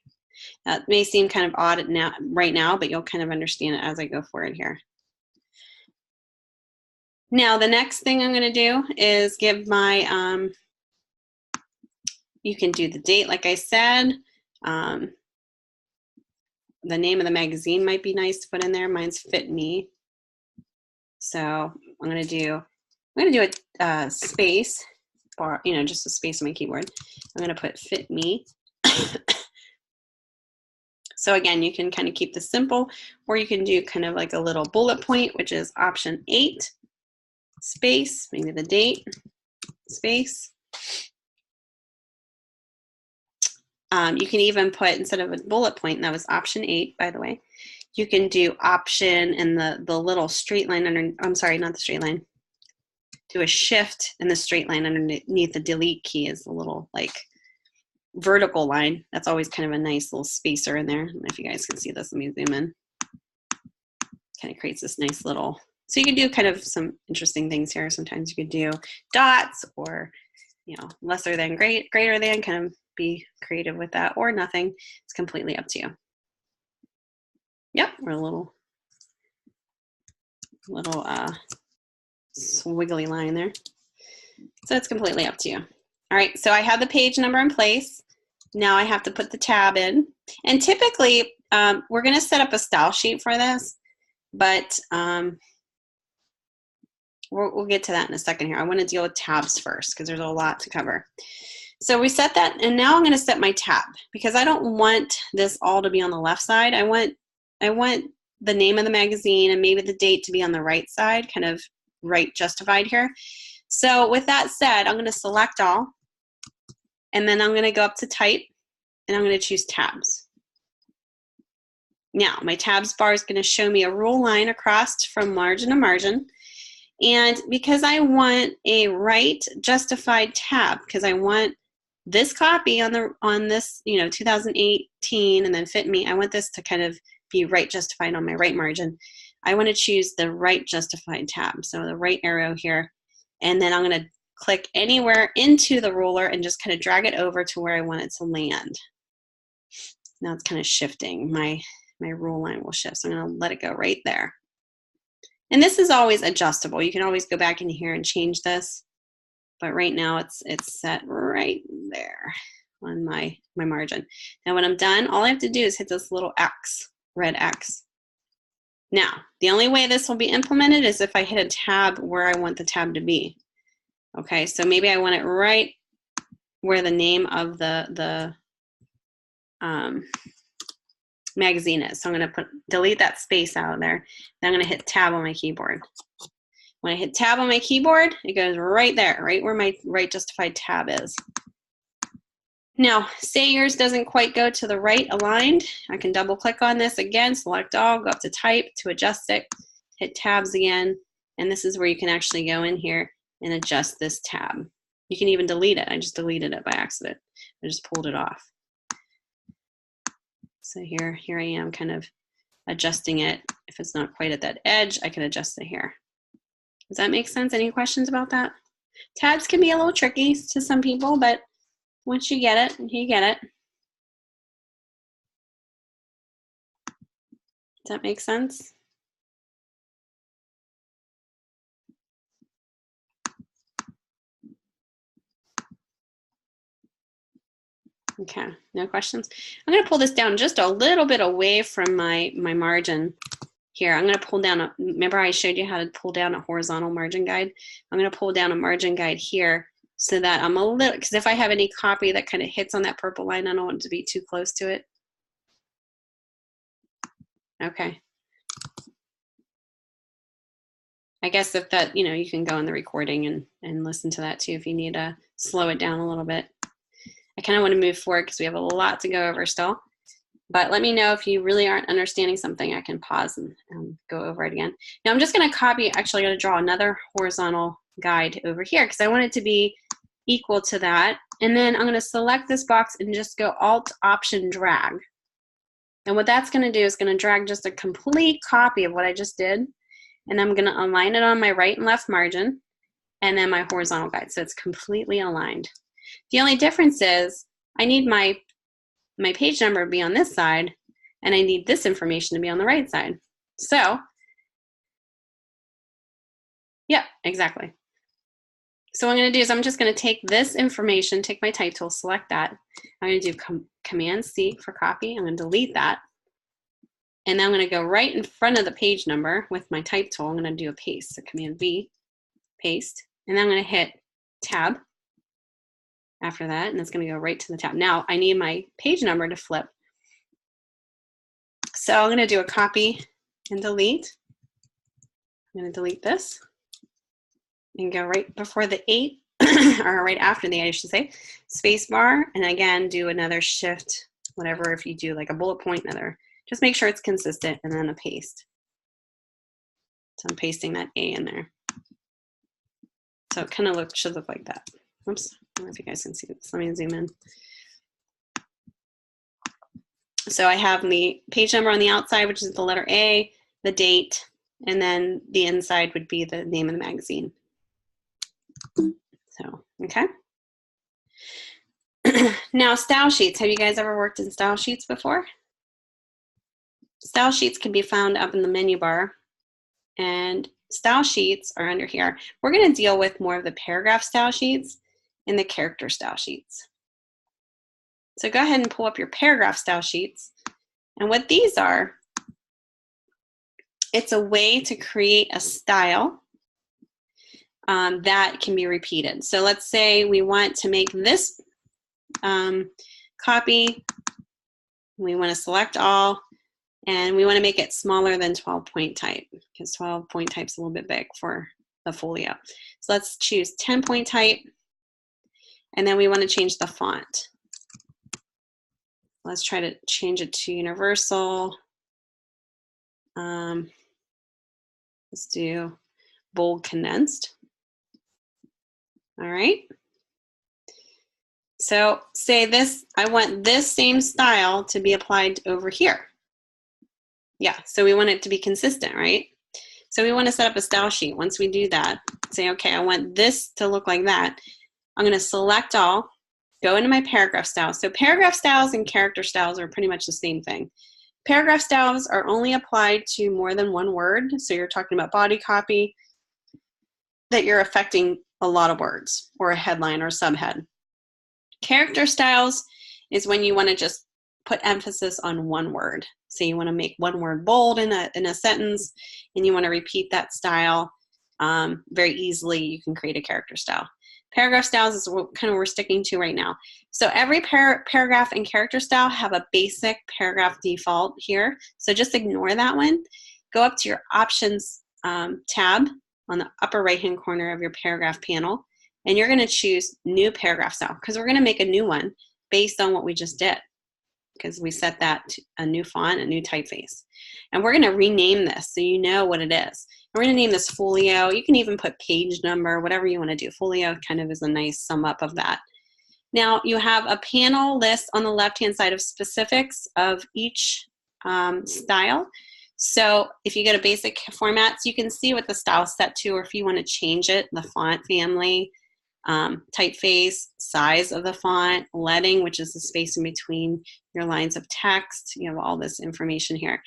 Now, it may seem kind of odd right now, but you'll kind of understand it as I go forward here. Now, the next thing I'm going to do is give my, you can do the date, like I said. The name of the magazine might be nice to put in there. Mine's Fit Me. So I'm going to do a space bar, you know, just a space on my keyboard. I'm going to put Fit Me. So again, you can kind of keep this simple, or you can do kind of like a little bullet point, which is option 8, space, maybe the date, space. You can even put, instead of a bullet point, and that was option 8, by the way, you can do option and the little straight line under, I'm sorry, not the straight line. Do a shift and the straight line underneath the delete key is a little like vertical line. That's always kind of a nice little spacer in there. I don't know if you guys can see this. Let me zoom in. Kind of creates this nice little, so you can do kind of some interesting things here. Sometimes you could do dots, or, you know, lesser than, greater than, kind of be creative with that, or nothing. It's completely up to you. Yep, we're a little little swiggly line there. So it's completely up to you. All right, so I have the page number in place. Now I have to put the tab in. And typically, we're gonna set up a style sheet for this, but we'll get to that in a second here. I wanna deal with tabs first because there's a lot to cover. So we set that, and now I'm gonna set my tab because I don't want this all to be on the left side. I want the name of the magazine and maybe the date to be on the right side, kind of right justified here. So with that said, I'm gonna select all, and then I'm gonna go up to type, and I'm gonna choose tabs. Now, my tabs bar is gonna show me a rule line across from margin to margin. And because I want a right justified tab, because I want this copy on this, 2018 and then fit me, I want this to kind of be right justified on my right margin. I want to choose the right justified tab. So the right arrow here, and then I'm going to click anywhere into the ruler and just kind of drag it over to where I want it to land. Now it's kind of shifting. My rule line will shift. So I'm going to let it go right there. And this is always adjustable. You can always go back in here and change this. But right now it's set right there on my margin. Now when I'm done, all I have to do is hit this little X, red X. Now, the only way this will be implemented is if I hit a tab where I want the tab to be. Okay, so maybe I want it right where the name of the magazine is. So I'm gonna delete that space out of there. Then I'm gonna hit tab on my keyboard. When I hit tab on my keyboard, it goes right there, right where my right justified tab is. Now, say yours doesn't quite go to the right aligned, I can double click on this again, select all, go up to type to adjust it, hit tabs again, and this is where you can actually go in here and adjust this tab. You can even delete it. I just deleted it by accident. I just pulled it off. So here I am kind of adjusting it. If it's not quite at that edge, I can adjust it here. Does that make sense? Any questions about that? Tabs can be a little tricky to some people, but once you get it, you get it. Does that make sense? Okay, no questions? I'm gonna pull this down just a little bit away from my margin. Here, I'm going to pull down, remember I showed you how to pull down a horizontal margin guide? I'm going to pull down a margin guide here so that I'm a little, because if I have any copy that kind of hits on that purple line, I don't want it to be too close to it. Okay. I guess if that, you can go in the recording and listen to that too if you need to slow it down a little bit. I kind of want to move forward because we have a lot to go over still. But let me know if you really aren't understanding something. I can pause and go over it again. Now I'm just going to copy, actually I'm going to draw another horizontal guide over here because I want it to be equal to that. And then I'm going to select this box and just go Alt Option Drag. And what that's going to do is going to drag just a complete copy of what I just did. And I'm going to align it on my right and left margin and then my horizontal guide. So it's completely aligned. The only difference is I need my page number to be on this side, and I need this information to be on the right side. So, yeah, exactly. So what I'm going to do is I'm just going to take this information, take my type tool, select that. I'm going to do Command C for copy. I'm going to delete that. And then I'm going to go right in front of the page number with my type tool. I'm going to do a paste, so Command V, paste. And then I'm going to hit Tab after that, and it's going to go right to the tab. Now I need my page number to flip. So I'm going to do a copy and delete. I'm going to delete this and go right before the 8, or right after the 8, I should say, space bar, and again do another shift, whatever, if you do like a bullet point, another, just make sure it's consistent, and then a paste. So I'm pasting that A in there. So it kind of should look like that. Oops, I don't know if you guys can see this. Let me zoom in. So I have the page number on the outside, which is the letter A, the date, and then the inside would be the name of the magazine. So, okay. Now, style sheets. Have you guys ever worked in style sheets before? Style sheets can be found up in the menu bar. and style sheets are under here. We're going to deal with more of the paragraph style sheets and the character style sheets. So go ahead and pull up your paragraph style sheets. And what these are, it's a way to create a style that can be repeated. So let's say we want to make this copy. We want to select all, and we want to make it smaller than 12-point type because 12-point type is a little bit big for the folio. So let's choose 10-point type, and then we want to change the font. Let's try to change it to universal. Let's do bold condensed. All right. So say this, I want this same style to be applied over here. Yeah, so we want it to be consistent, right? So we want to set up a style sheet. Once we do that, say, okay, I want this to look like that. I'm going to select all, go into my paragraph style. So paragraph styles and character styles are pretty much the same thing. Paragraph styles are only applied to more than one word. So you're talking about body copy, that you're affecting a lot of words or a headline or a subhead. Character styles is when you want to just put emphasis on one word. So you want to make one word bold in a sentence, and you want to repeat that style very easily. You can create a character style. Paragraph styles is kind of what we're sticking to right now. So every paragraph and character style have a basic paragraph default here. So just ignore that one. Go up to your options tab on the upper right-hand corner of your paragraph panel, and you're going to choose new paragraph style because we're going to make a new one based on what we just did because we set that to a new font, a new typeface. And we're going to rename this so you know what it is. We're going to name this folio. You can even put page number, whatever you want to do. Folio kind of is a nice sum up of that. Now you have a panel list on the left-hand side of specifics of each style. So if you go to basic formats, you can see what the style is set to, or if you want to change it, the font family, typeface, size of the font, leading, which is the space in between your lines of text. You have all this information here.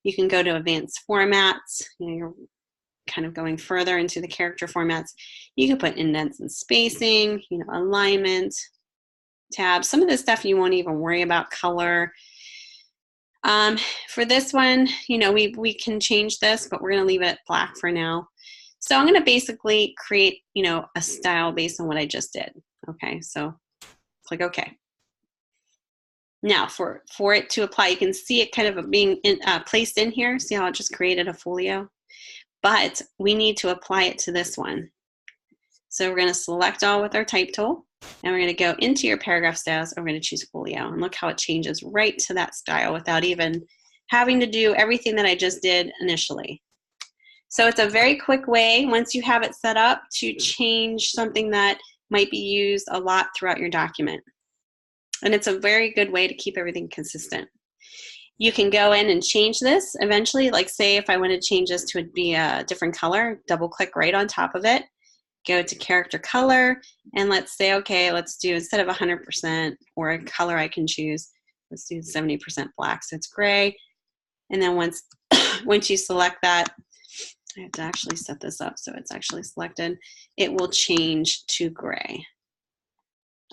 You can go to advanced formats. You're kind of going further into the character formats. You can put indents and spacing, alignment, tabs. Some of this stuff you won't even worry about, color. For this one, we can change this, but we're going to leave it black for now. So I'm going to basically create, a style based on what I just did. Okay, so click OK. Now for it to apply, you can see it kind of being placed in here. See how it just created a folio? But we need to apply it to this one. So we're going to select all with our type tool, and we're going to go into your paragraph styles, and we're going to choose folio. And look how it changes right to that style without even having to do everything that I just did initially. So it's a very quick way, once you have it set up, to change something that might be used a lot throughout your document. And it's a very good way to keep everything consistent. You can go in and change this eventually. Like say if I want to change this to be a different color, double click right on top of it, go to character color, and let's say, okay, let's do, instead of 100% or a color I can choose, let's do 70% black, so it's gray. And then once you select that, I have to actually set this up so it's actually selected, it will change to gray.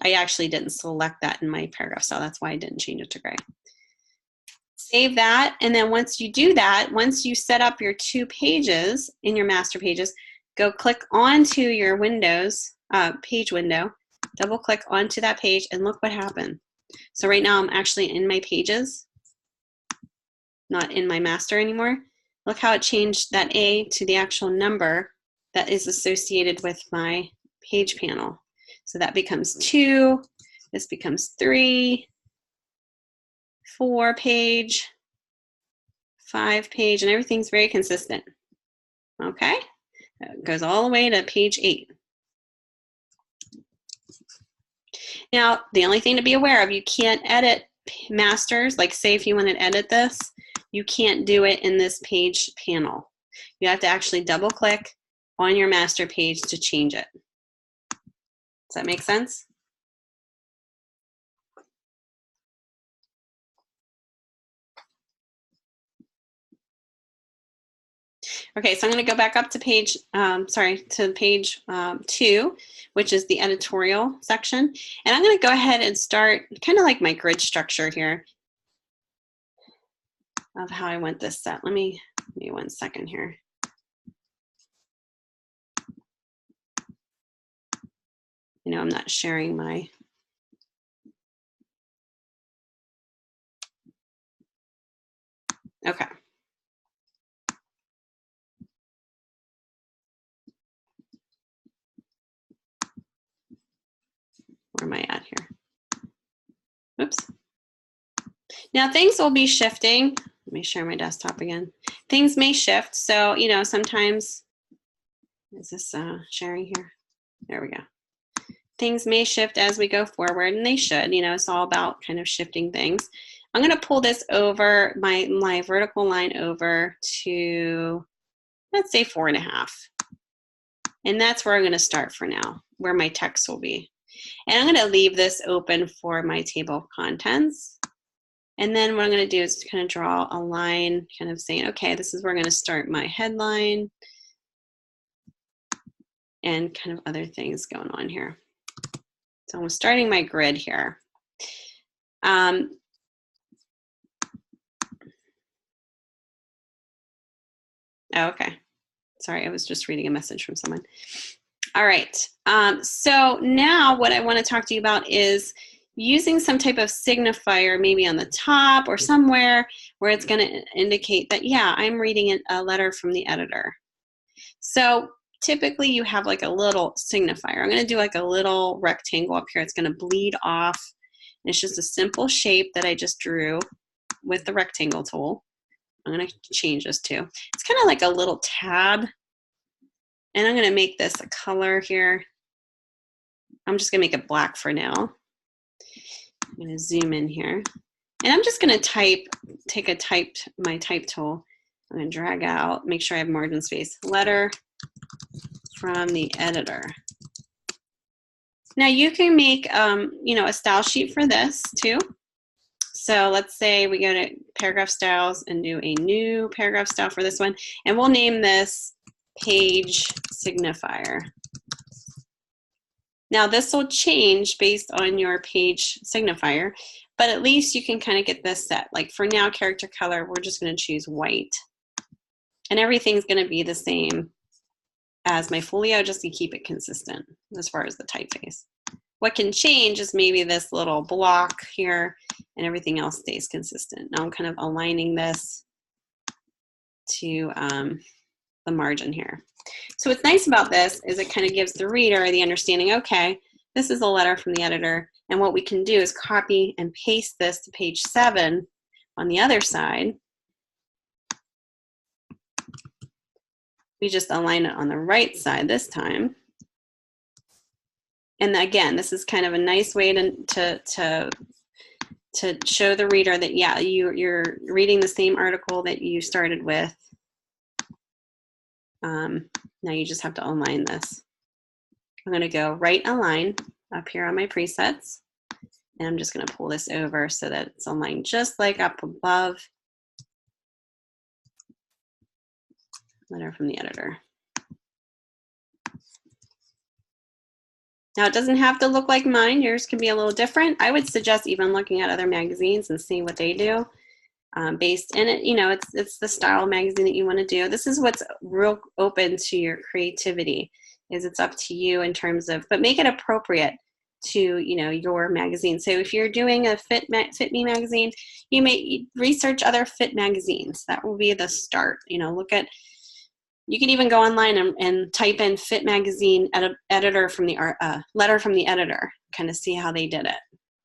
I actually didn't select that in my paragraph style, that's why I didn't change it to gray. Save that, and then once you do that, once you set up your 2 pages in your master pages, go click onto your Windows page window, double click onto that page, and look what happened. So right now I'm actually in my pages, not in my master anymore. Look how it changed that A to the actual number that is associated with my page panel. So that becomes 2, this becomes 3, 4 page, 5 page, and everything's very consistent. Okay? It goes all the way to page 8. Now, the only thing to be aware of, you can't edit masters. Like say if you want to edit this, you can't do it in this page panel. You have to actually double click on your master page to change it. Does that make sense? Okay, so I'm going to go back up to page, to page 2, which is the editorial section. And I'm going to go ahead and start kind of like my grid structure here of how I want this set. Let me 1 second here. I'm not sharing my. Okay. Where am I at here? Oops. Now things will be shifting. Let me share my desktop again. Things may shift. So, sometimes, is this sharing here? There we go. Things may shift as we go forward, and they should. It's all about kind of shifting things. I'm going to pull this over, my vertical line over to, let's say 4.5. And that's where I'm going to start for now, where my text will be. And I'm going to leave this open for my table of contents. And then what I'm going to do is kind of draw a line, kind of saying, okay, this is where I'm going to start my headline and kind of other things going on here. So I'm starting my grid here. Okay. Sorry, I was just reading a message from someone. All right. So now what I want to talk to you about is using some type of signifier, maybe on the top or somewhere where it's going to indicate that, yeah, I'm reading a letter from the editor. So typically you have like a little signifier. I'm going to do like a little rectangle up here. It's going to bleed off. And it's just a simple shape that I just drew with the rectangle tool. I'm going to change this too. It's kind of like a little tab. And I'm going to make this a color here. I'm just going to make it black for now. I'm going to zoom in here. And I'm just going to take my type tool. I'm going to drag out, make sure I have margin space. Letter from the editor. Now you can make, a style sheet for this too. So let's say we go to paragraph styles and do a new paragraph style for this one. And we'll name this page signifier. Now this will change based on your page signifier, but at least you can kind of get this set. Like for now, character color, we're just going to choose white. And everything's going to be the same as my folio, just to keep it consistent as far as the typeface. What can change is maybe this little block here, and everything else stays consistent. Now I'm kind of aligning this to the margin here. So what's nice about this is it kind of gives the reader the understanding, okay, this is a letter from the editor, and what we can do is copy and paste this to page 7 on the other side. We just align it on the right side this time. And again, this is kind of a nice way to show the reader that, yeah, you're reading the same article that you started with. Now you just have to align this. I'm going to go right align up here on my presets. And I'm just going to pull this over so that it's aligned just like up above. Letter from the editor. Now it doesn't have to look like mine. Yours can be a little different. I would suggest even looking at other magazines and seeing what they do. Based in it, it's the style magazine that you want to do. This is what's real open to your creativity. Is it's up to you in terms of, but make it appropriate to your magazine. So if you're doing a Fit Me magazine, you may research other fit magazines. That will be the start. Look at. You can even go online and type in Fit Magazine editor from the letter from the editor, kind of see how they did it,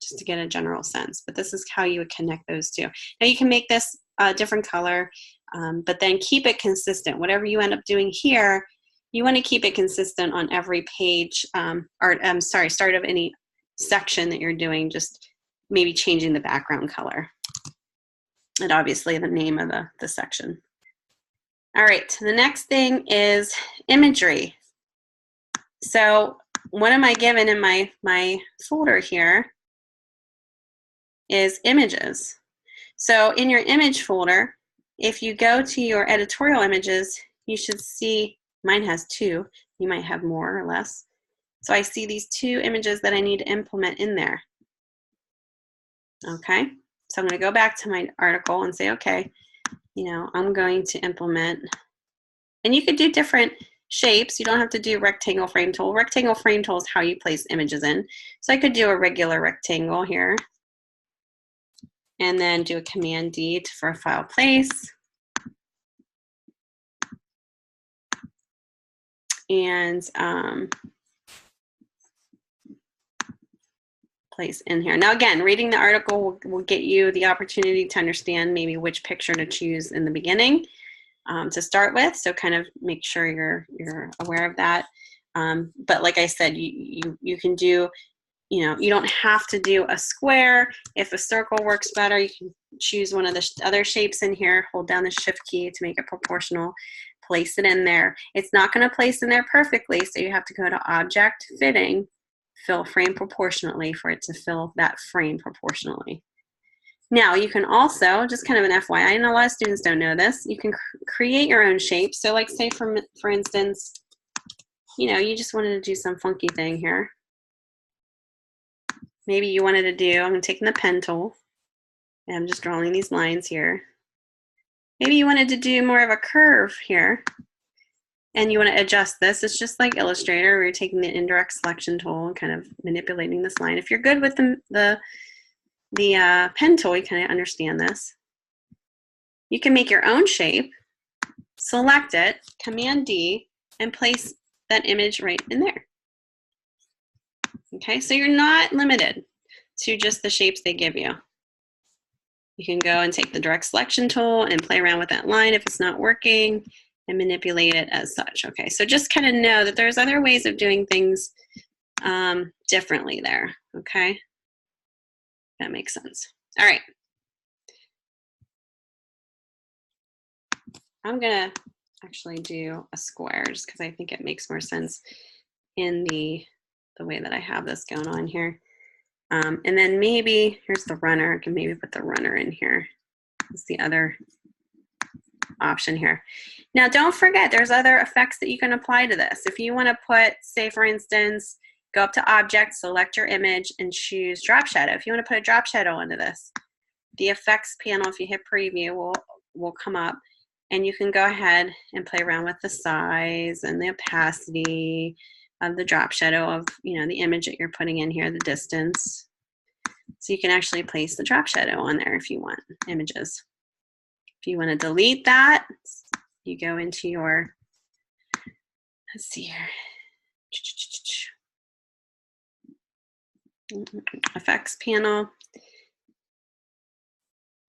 just to get a general sense. But this is how you would connect those two. Now you can make this a different color, but then keep it consistent. Whatever you end up doing here, you want to keep it consistent on every page, start of any section that you're doing, just maybe changing the background color. And obviously the name of the section. All right, the next thing is imagery. So what am I given in my folder here is images. So in your image folder, if you go to your editorial images, you should see, mine has 2. You might have more or less. So I see these 2 images that I need to implement in there. Okay, so I'm going to go back to my article and say, okay, I'm going to implement, and you could do different shapes. You don't have to do rectangle frame tool. Rectangle frame tool is how you place images in. So I could do a regular rectangle here, and then do a Command D for a file place. And place in here. Now again, reading the article will get you the opportunity to understand maybe which picture to choose in the beginning to start with. So kind of make sure you're aware of that. But like I said, you can do, you don't have to do a square. If a circle works better, you can choose one of the other shapes in here, hold down the Shift key to make it proportional, place it in there. It's not going to place in there perfectly, so you have to go to Object, Fitting, Fill Frame Proportionately for it to fill that frame proportionally. Now you can also, just kind of an FYI, and a lot of students don't know this, you can create your own shape. So like say for instance, you just wanted to do some funky thing here. Maybe you wanted to do, I'm taking the pen tool, and I'm just drawing these lines here. Maybe you wanted to do more of a curve here, and you want to adjust this. It's just like Illustrator, where you're taking the indirect selection tool and kind of manipulating this line. If you're good with the pen tool, you kind of understand this. You can make your own shape, select it, Command D, and place that image right in there. Okay, so you're not limited to just the shapes they give you. You can go and take the direct selection tool and play around with that line if it's not working and manipulate it as such. Okay, so just kind of know that there's other ways of doing things differently there. Okay, that makes sense. All right. I'm gonna actually do a square just because I think it makes more sense in the way that I have this going on here. And then maybe, here's the runner. I can maybe put the runner in here. That's the other option here. Now don't forget, there's other effects that you can apply to this. If you want to put, say for instance, go up to Object, select your image, and choose Drop Shadow. If you want to put a drop shadow into this, the effects panel, if you hit preview, will come up, and you can go ahead and play around with the size and the opacity of the drop shadow of the image that you're putting in here, the distance. So you can actually place the drop shadow on there if you want images. If you want to delete that, you go into your, let's see here, effects panel,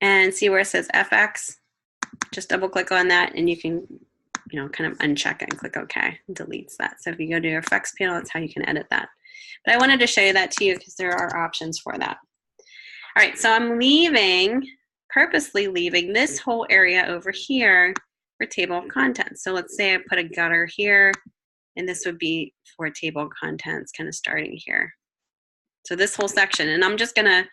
and see where it says FX. Just double click on that, and you can kind of uncheck it and click OK. It deletes that. So if you go to your effects panel, that's how you can edit that. But I wanted to show you that to you because there are options for that. All right, so I'm purposely leaving this whole area over here for table of contents. So let's say I put a gutter here, and this would be for table of contents, kind of starting here. So this whole section, and I'm just gonna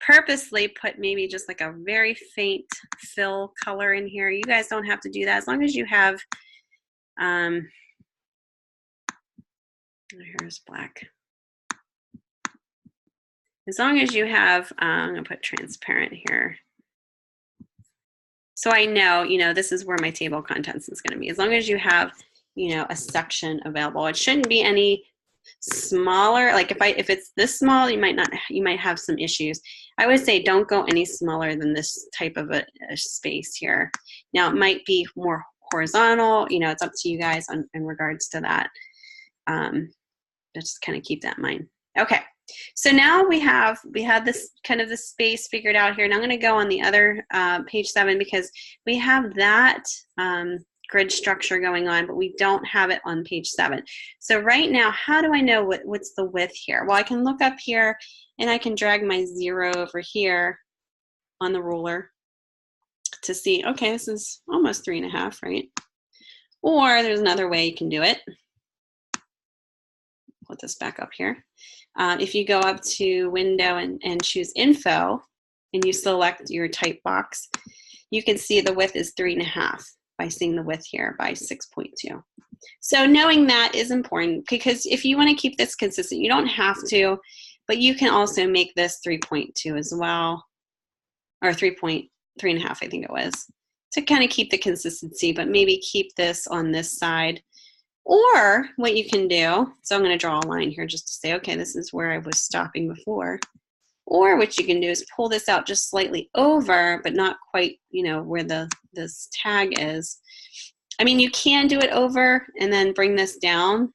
purposely put maybe just like a very faint fill color in here. You guys don't have to do that as long as you have, here's black. As long as you have, I'm gonna put transparent here. So I know, this is where my table of contents is gonna be. As long as you have, a section available. It shouldn't be any smaller. Like if it's this small, you might have some issues. I would say don't go any smaller than this type of a space here. Now it might be more horizontal, it's up to you guys in regards to that. Just kind of keep that in mind. Okay, so now we had this kind of this space figured out here. Now I'm going to go on the other page 7 because we have that grid structure going on, but we don't have it on page 7. So right now, how do I know what's the width here? Well, I can look up here and I can drag my 0 over here on the ruler to see, okay, this is almost 3.5, right? Or there's another way you can do it. Put this back up here. If you go up to Window and choose Info, and you select your type box, you can see the width is 3.5. by seeing the width here by 6.2. So knowing that is important, because if you want to keep this consistent, you don't have to, but you can also make this 3.2 as well, or 3.5, I think it was, to kind of keep the consistency, but maybe keep this on this side. Or what you can do, so I'm going to draw a line here just to say, okay, this is where I was stopping before. Or what you can do is pull this out just slightly over, but not quite, you know, where this tag is. I mean, you can do it over and then bring this down,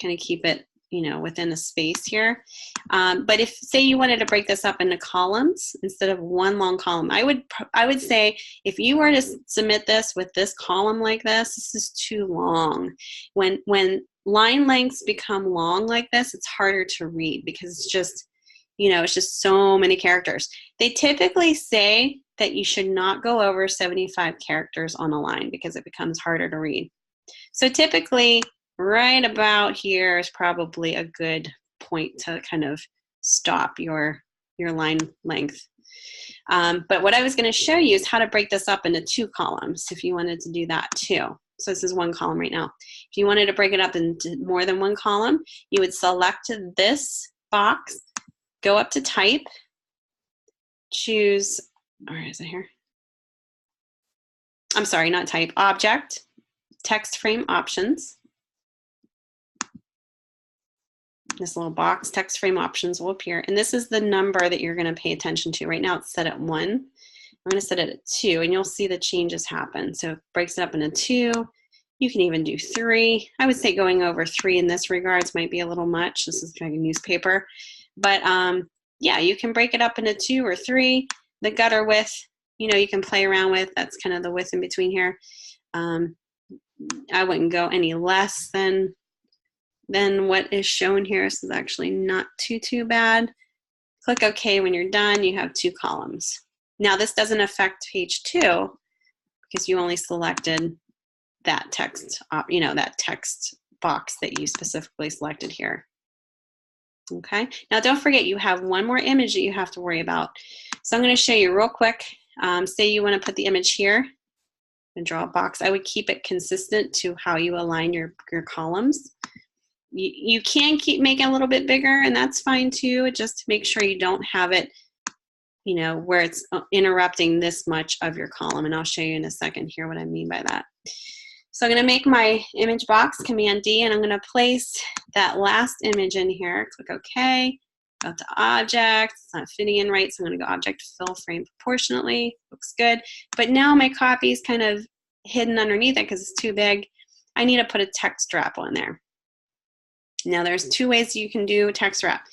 kind of keep it, you know, within a space here. But if, say you wanted to break this up into columns instead of one long column, I would say if you were to submit this with this column like this is too long. When line lengths become long like this, it's harder to read because it's just, you know, it's just so many characters. They typically say that you should not go over 75 characters on a line because it becomes harder to read. So typically, right about here is probably a good point to kind of stop your line length. But what I was going to show you is how to break this up into 2 columns if you wanted to do that too. So this is 1 column right now. If you wanted to break it up into more than 1 column, you would select this box, go up to type, choose, or is it here? I'm sorry, not type, object, text frame options. This little box, text frame options, will appear. And this is the number that you're going to pay attention to. Right now it's set at 1. I'm going to set it at 2, and you'll see the changes happen. So it breaks it up into 2. You can even do 3. I would say going over 3 in this regards might be a little much. This is like a newspaper. But yeah, you can break it up into 2 or 3. The gutter width, you know, you can play around with. That's kind of the width in between here. I wouldn't go any less than what is shown here. This is actually not too bad. Click OK when you're done. You have 2 columns. Now this doesn't affect page 2 because you only selected that text, you know, that text box that you specifically selected here. Okay. Now don't forget you have one more image that you have to worry about. So I'm going to show you real quick. Say you want to put the image here and draw a box. I would keep it consistent to how you align your columns. You can keep making a little bit bigger, and that's fine too. Just make sure you don't have it, you know, where it's interrupting this much of your column. And I'll show you in a second here what I mean by that. So I'm going to make my image box, Command D, and I'm going to place that last image in here. Click OK. Go to Object. It's not fitting in right, so I'm going to go Object, Fill Frame Proportionately. Looks good. But now my copy is kind of hidden underneath it because it's too big. I need to put a text wrap on there. Now there's 2 ways you can do text wrap.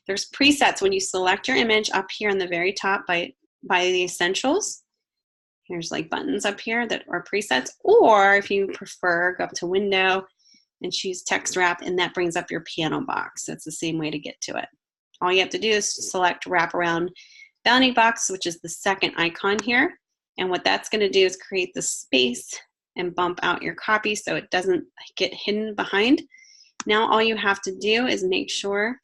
There's presets when you select your image up here on the very top by the essentials. Here's like buttons up here that are presets, or if you prefer, go up to Window and choose text wrap, and that brings up your piano box. That's the same way to get to it. All you have to do is select wrap around bounding box, which is the second icon here. And what that's going to do is create the space and bump out your copy so it doesn't get hidden behind. Now all you have to do is make sure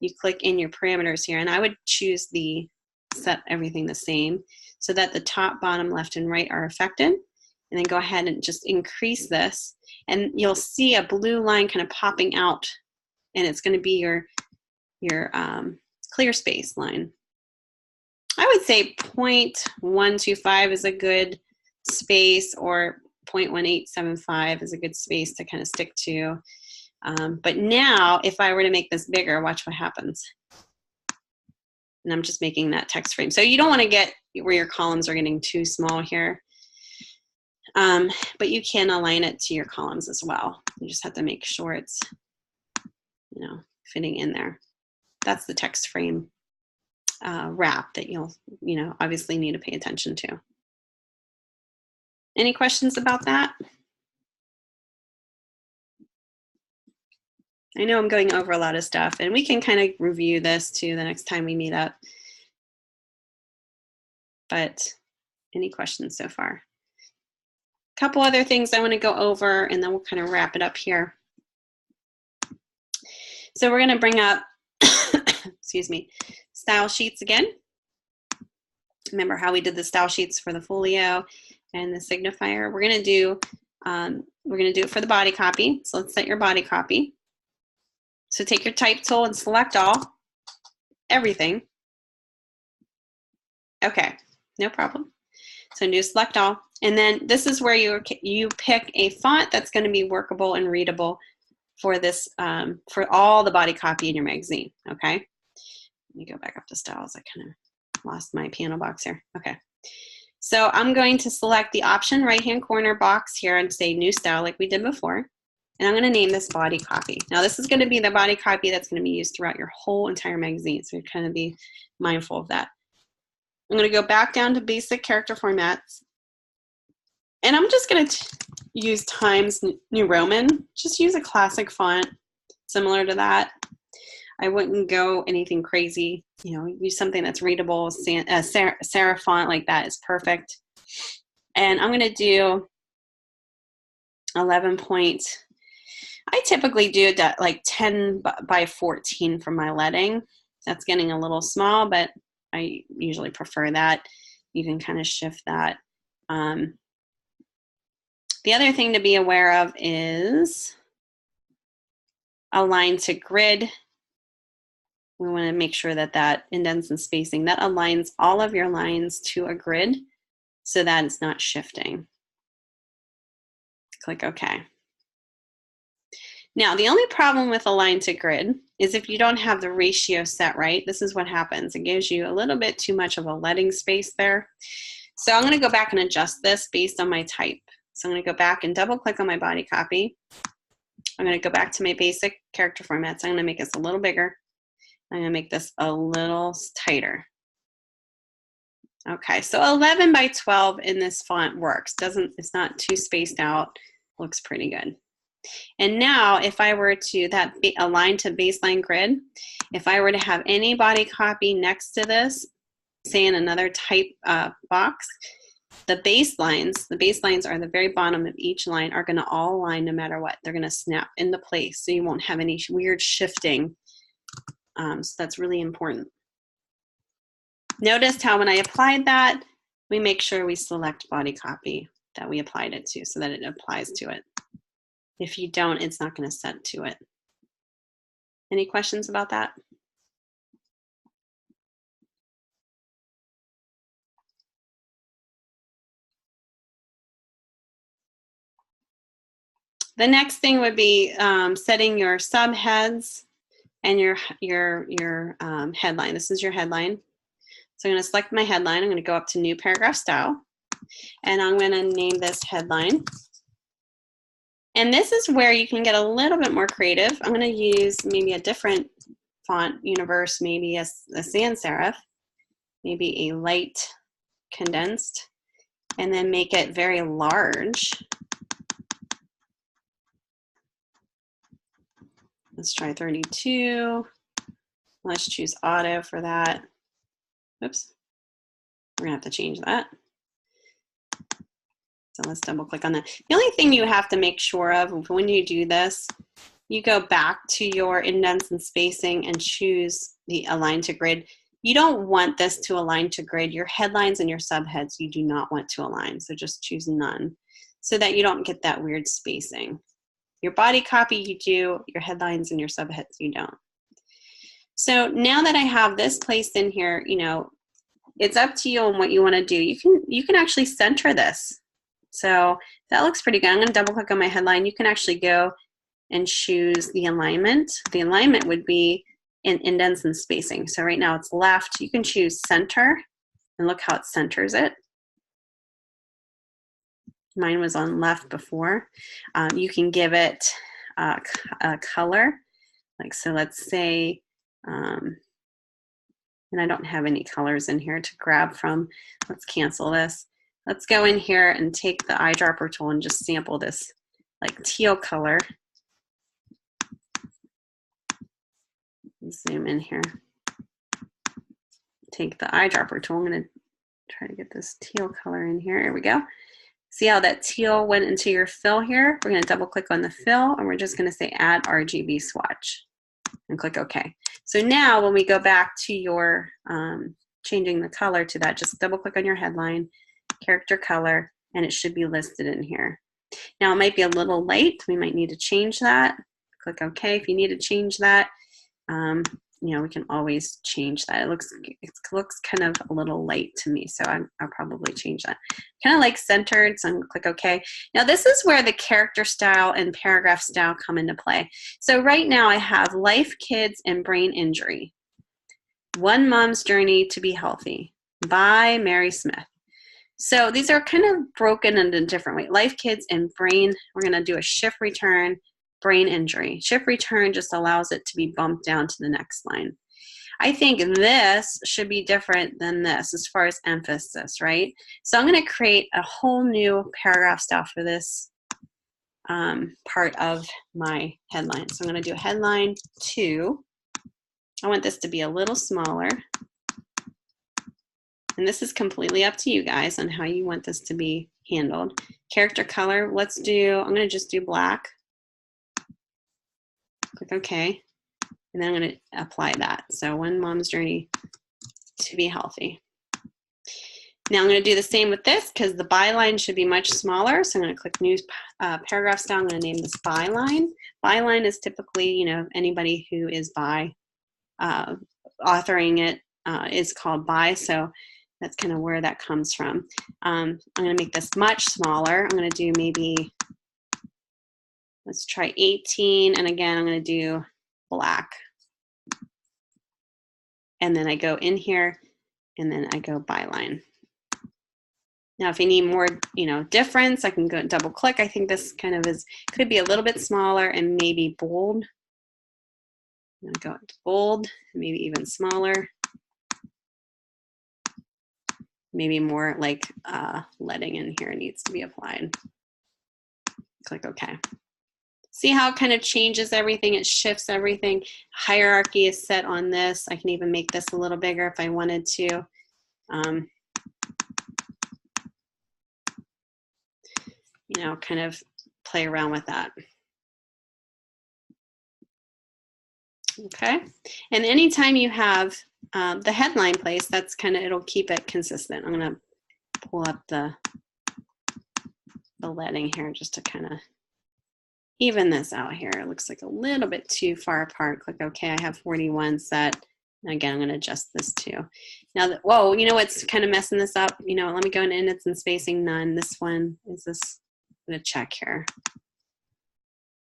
you click in your parameters here, and I would choose the set everything the same so that the top, bottom, left, and right are affected. And then go ahead and just increase this, and you'll see a blue line kind of popping out, and it's going to be your clear space line. I would say 0.125 is a good space, or 0.1875 is a good space to kind of stick to. But now, if I were to make this bigger, watch what happens. And I'm just making that text frame. So you don't want to get where your columns are getting too small here. But you can align it to your columns as well. You just have to make sure it's, you know, fitting in there. That's the text frame wrap that you'll, you know, obviously need to pay attention to. Any questions about that? I know I'm going over a lot of stuff, and we can kind of review this too the next time we meet up. But any questions so far? A couple other things I want to go over, and then we'll kind of wrap it up here. So we're going to bring up, excuse me, style sheets again. Remember how we did the style sheets for the folio? and the signifier. We're gonna do it for the body copy. So let's set your body copy. So take your type tool and select all, everything. Okay, no problem. So do select all, and then this is where you pick a font that's going to be workable and readable for this for all the body copy in your magazine. Okay, let me go back up to styles. I kind of lost my piano box here. Okay, so I'm going to select the option right-hand corner box here and say New Style like we did before, and I'm going to name this body copy. Now this is going to be the body copy that's going to be used throughout your whole entire magazine, so you kind of be mindful of that. I'm going to go back down to basic character formats. And I'm just going to use Times New Roman. Just use a classic font similar to that. I wouldn't go anything crazy. You know, use something that's readable. Serif font like that is perfect. And I'm going to do 11 point. I typically do like 10 by 14 for my leading. That's getting a little small, but I usually prefer that. You can kind of shift that. The other thing to be aware of is align to grid. We want to make sure that that indents and spacing, that aligns all of your lines to a grid so that it's not shifting. Click OK. Now, the only problem with align to grid is if you don't have the ratio set right, this is what happens. It gives you a little bit too much of a leading space there. So I'm going to go back and adjust this based on my type. So I'm going to go back and double click on my body copy. I'm going to go back to my basic character formats. I'm going to make this a little bigger. I'm going to make this a little tighter. Okay, so 11 by 12 in this font works. It's not too spaced out. Looks pretty good. And now if I were to align to baseline grid, if I were to have any body copy next to this, say in another type box, the baselines are the very bottom of each line are going to all align no matter what. They're going to snap into place, so you won't have any weird shifting. So that's really important. Notice how when I applied that, we make sure we select body copy that we applied it to so that it applies to it. If you don't, it's not going to set to it. Any questions about that? The next thing would be setting your subheads and your headline. This is your headline. So I'm going to select my headline. I'm going to go up to New Paragraph Style, and I'm going to name this headline. And this is where you can get a little bit more creative. I'm going to use maybe a different font universe, maybe a sans serif, maybe a light condensed, and then make it very large. Let's try 32. Let's choose auto for that. Oops. We're gonna have to change that. So let's double click on that. The only thing you have to make sure of when you do this, you go back to your indents and spacing and choose the align to grid. You don't want this to align to grid. Your headlines and your subheads you do not want to align, so just choose none so that you don't get that weird spacing. Your body copy you do, your headlines and your subheads you don't. So now that I have this placed in here, you know, it's up to you on what you want to do. You can actually center this. So that looks pretty good. I'm going to double click on my headline. You can actually go and choose the alignment. The alignment would be in indents and spacing. So right now it's left. You can choose center, and look how it centers it. Mine was on left before. You can give it a color. Like, so let's say, and I don't have any colors in here to grab from. Let's cancel this. Let's go in here and take the eyedropper tool and just sample this like teal color. Zoom in here. Take the eyedropper tool. I'm going to try to get this teal color in here. Here we go. See how that teal went into your fill here? We're going to double click on the fill, and we're just going to say add RGB swatch and click OK. So now when we go back to your changing the color to that, just double click on your headline, character color, and it should be listed in here. Now it might be a little light. We might need to change that. Click OK if you need to change that. You know, we can always change that. It looks kind of a little light to me, so I'll probably change that. Kind of like centered, so I'm gonna click OK. Now this is where the character style and paragraph style come into play. So right now I have life, kids, and brain injury. One Mom's Journey to Be Healthy by Mary Smith. So these are kind of broken in a different way. Life, kids, and brain. We're gonna do a shift return. Brain injury. Shift return just allows it to be bumped down to the next line. I think this should be different than this as far as emphasis, right? So I'm going to create a whole new paragraph style for this part of my headline. So I'm going to do headline 2. I want this to be a little smaller. And this is completely up to you guys on how you want this to be handled. Character color, I'm going to just do black. Click OK, and then I'm going to apply that. So One Mom's Journey to Be Healthy. Now I'm going to do the same with this because the byline should be much smaller. So I'm going to click New Paragraph Style. I'm going to name this byline. Byline is typically, you know, anybody who is by authoring it is called by. So that's kind of where that comes from. I'm going to make this much smaller. I'm going to do maybe, let's try 18, and again, I'm going to do black. And then I go in here, and then I go byline. Now, if you need more, you know, difference, I can go double click. I think this kind of could be a little bit smaller and maybe bold. I'm going to go to bold, maybe even smaller. Maybe more like leading in here needs to be applied. Click OK. See how it kind of changes everything? It shifts everything. Hierarchy is set on this. I can even make this a little bigger if I wanted to. You know, kind of play around with that. Okay, and anytime you have the headline place, that's kind of, it'll keep it consistent. I'm gonna pull up the leading here just to kind of even this out here. It looks like a little bit too far apart. Click OK. I have 41 set. And again, I'm going to adjust this too. Now, whoa, you know what's kind of messing this up? You know, let me go into indents and spacing none. This one is this. I'm going to check here.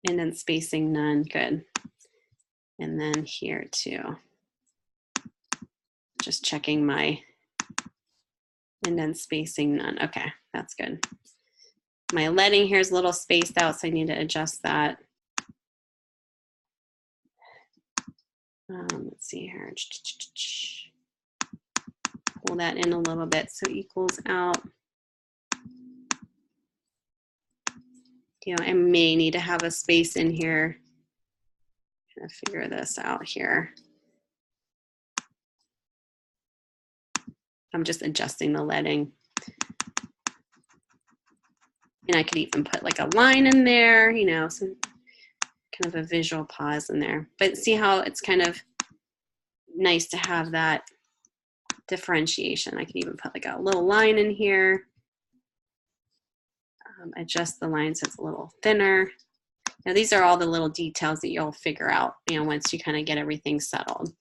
Indent spacing none. Good. And then here too. Just checking my indent spacing none. Okay, that's good. My leading here is a little spaced out, so I need to adjust that. Let's see here. Pull that in a little bit so it equals out. You know, I may need to have a space in here. Kind of figure this out here. I'm just adjusting the leading. And I could even put like a line in there, you know, some kind of a visual pause in there. But see how it's kind of nice to have that differentiation. I can even put like a little line in here. Adjust the line so it's a little thinner. Now these are all the little details that you'll figure out, you know, once you kind of get everything settled.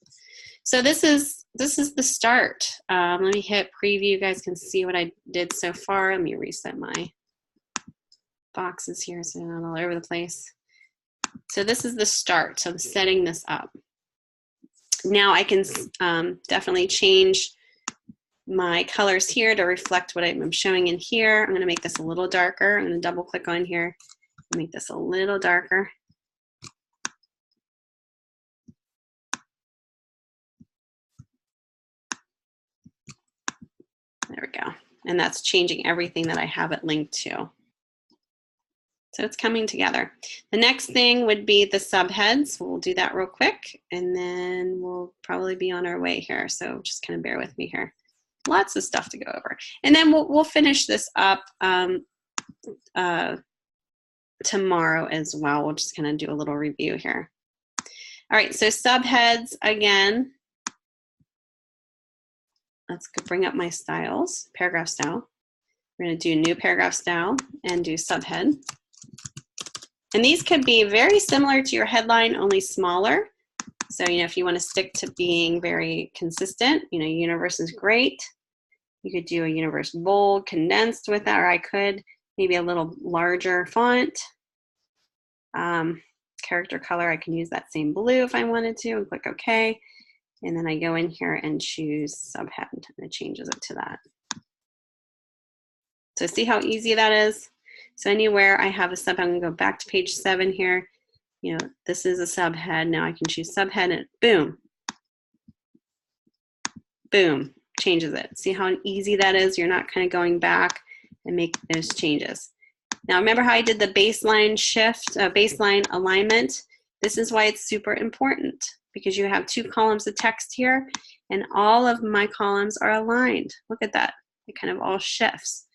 So this is the start. Let me hit preview. You guys can see what I did so far. Let me reset my boxes here so they're not all over the place. So this is the start. So I'm setting this up. Now I can definitely change my colors here to reflect what I'm showing in here. I'm going to make this a little darker. I'm going to double click on here and make this a little darker. There we go. And that's changing everything that I have it linked to. So it's coming together. The next thing would be the subheads. We'll do that real quick, and then we'll probably be on our way here. So just kind of bear with me here. Lots of stuff to go over. And then we'll finish this up tomorrow as well. We'll just kind of do a little review here. All right, so subheads again. Let's go bring up my styles, paragraph style. We're going to do new paragraph style and do subhead. And these could be very similar to your headline, only smaller. So, if you want to stick to being very consistent, universe is great. You could do a universe bold, condensed with that, or I could maybe a little larger font. Character color, I can use that same blue if I wanted to and click OK. And then I go in here and choose subhead and it changes it to that. So see how easy that is? So anywhere I have a subhead, I'm going to go back to page 7 here. This is a subhead. Now I can choose subhead and boom, boom, changes it. See how easy that is? You're not kind of going back and make those changes. Now remember how I did the baseline shift, baseline alignment? This is why it's super important because you have 2 columns of text here and all of my columns are aligned. Look at that. It kind of all shifts.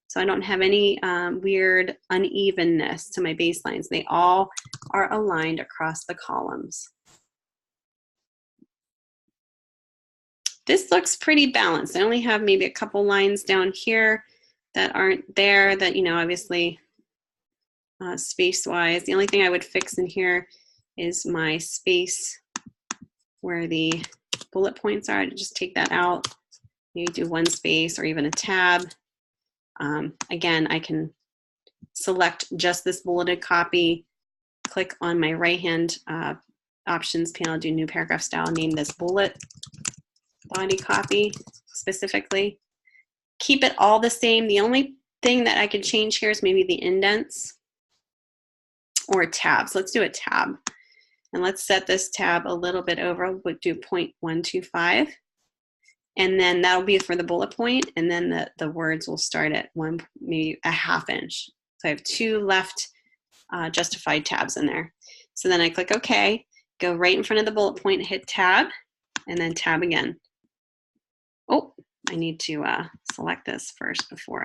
So I don't have any weird unevenness to my baselines. They all are aligned across the columns. This looks pretty balanced. I only have maybe a couple lines down here that aren't there that, obviously space-wise. The only thing I would fix in here is my space where the bullet points are. I'd just take that out. Maybe do 1 space or even a tab. Again, I can select just this bulleted copy, click on my right-hand options panel, do new paragraph style, name this bullet body copy specifically. Keep it all the same. The only thing that I could change here is maybe the indents or tabs. Let's do a tab. And let's set this tab a little bit over. We'll do 0.125. And then that'll be for the bullet point, and then the words will start at maybe a ½ inch. So I have 2 left justified tabs in there. So then I click OK, go right in front of the bullet point, hit tab, and then tab again. Oh, I need to select this first before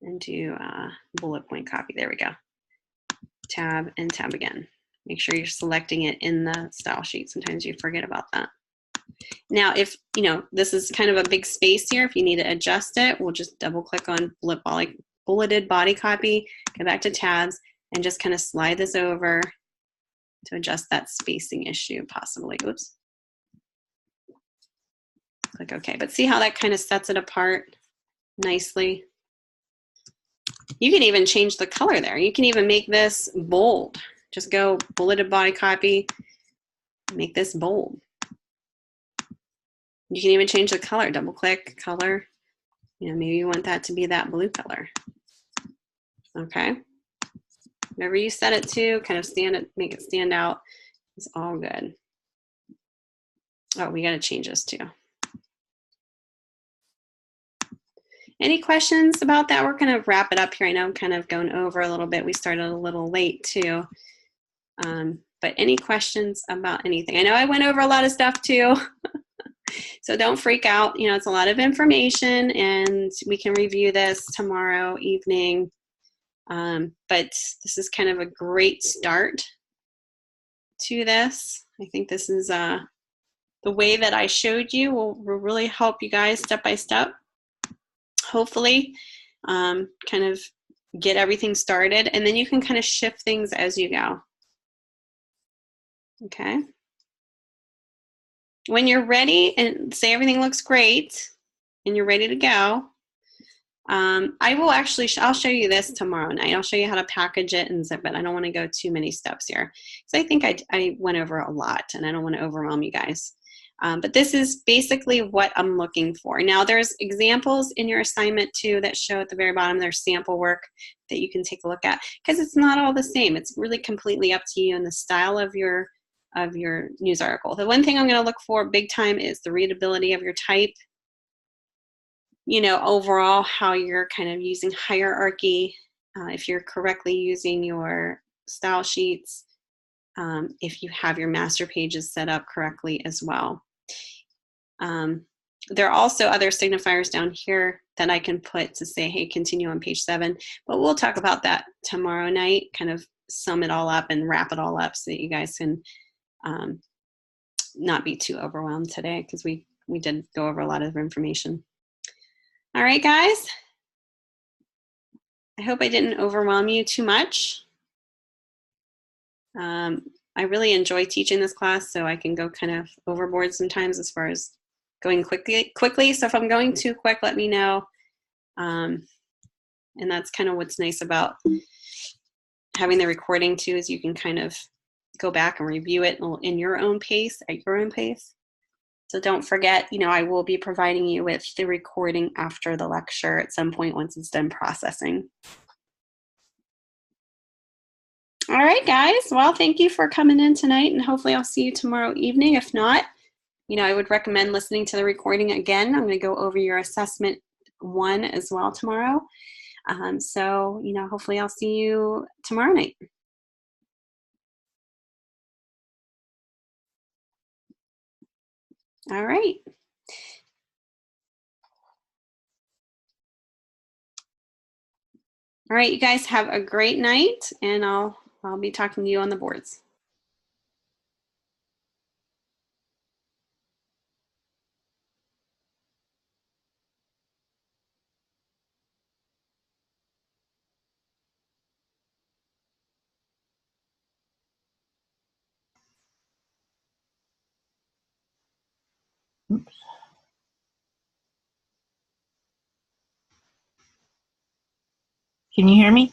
and do bullet point copy. There we go. Tab and tab again. Make sure you're selecting it in the style sheet. Sometimes you forget about that. Now, if this is kind of a big space here, if you need to adjust it, we'll just double click on bulleted body copy, go back to tabs, and just kind of slide this over to adjust that spacing issue possibly. Oops. Click OK. But see how that kind of sets it apart nicely? You can even change the color there. You can even make this bold. Just go bulleted body copy, make this bold. You can even change the color, double click color. Maybe you want that to be that blue color. Okay. Whatever you set it to, kind of make it stand out. It's all good. Oh, we got to change this too. Any questions about that? We're going to wrap it up here. I know I'm kind of going over a little bit. We started a little late too. But any questions about anything? I know I went over a lot of stuff too. So don't freak out. It's a lot of information and we can review this tomorrow evening. But this is kind of a great start to this. I think this is the way that I showed you will really help you guys step by step. Hopefully, kind of get everything started, and then you can kind of shift things as you go. Okay. When you're ready and say everything looks great and you're ready to go, I will actually, I'll show you this tomorrow night. I'll show you how to package it and zip it. I don't want to go too many steps here. So I think I went over a lot and I don't want to overwhelm you guys. But this is basically what I'm looking for. Now there's examples in your assignment too that show at the very bottom. There's sample work that you can take a look at because it's not all the same. It's really completely up to you and the style of your news article. The one thing I'm going to look for big time is the readability of your type. Overall how you're kind of using hierarchy, if you're correctly using your style sheets, if you have your master pages set up correctly as well. There are also other signifiers down here that I can put to say, hey, continue on page 7, but we'll talk about that tomorrow night, kind of sum it all up and wrap it all up so that you guys can not be too overwhelmed today because we did go over a lot of information. All right, guys, I hope I didn't overwhelm you too much. I really enjoy teaching this class, so I can go kind of overboard sometimes as far as going quickly. So if I'm going too quick, let me know. And that's kind of what's nice about having the recording too, is you can kind of go back and review it in your own pace, at your own pace. So don't forget, I will be providing you with the recording after the lecture at some point once it's done processing. All right, guys. Well, thank you for coming in tonight, and hopefully I'll see you tomorrow evening. If not, I would recommend listening to the recording again. I'm going to go over your assessment 1 as well tomorrow. So, hopefully I'll see you tomorrow night. All right. All right, you guys have a great night, and I'll be talking to you on the boards. Oops. Can you hear me?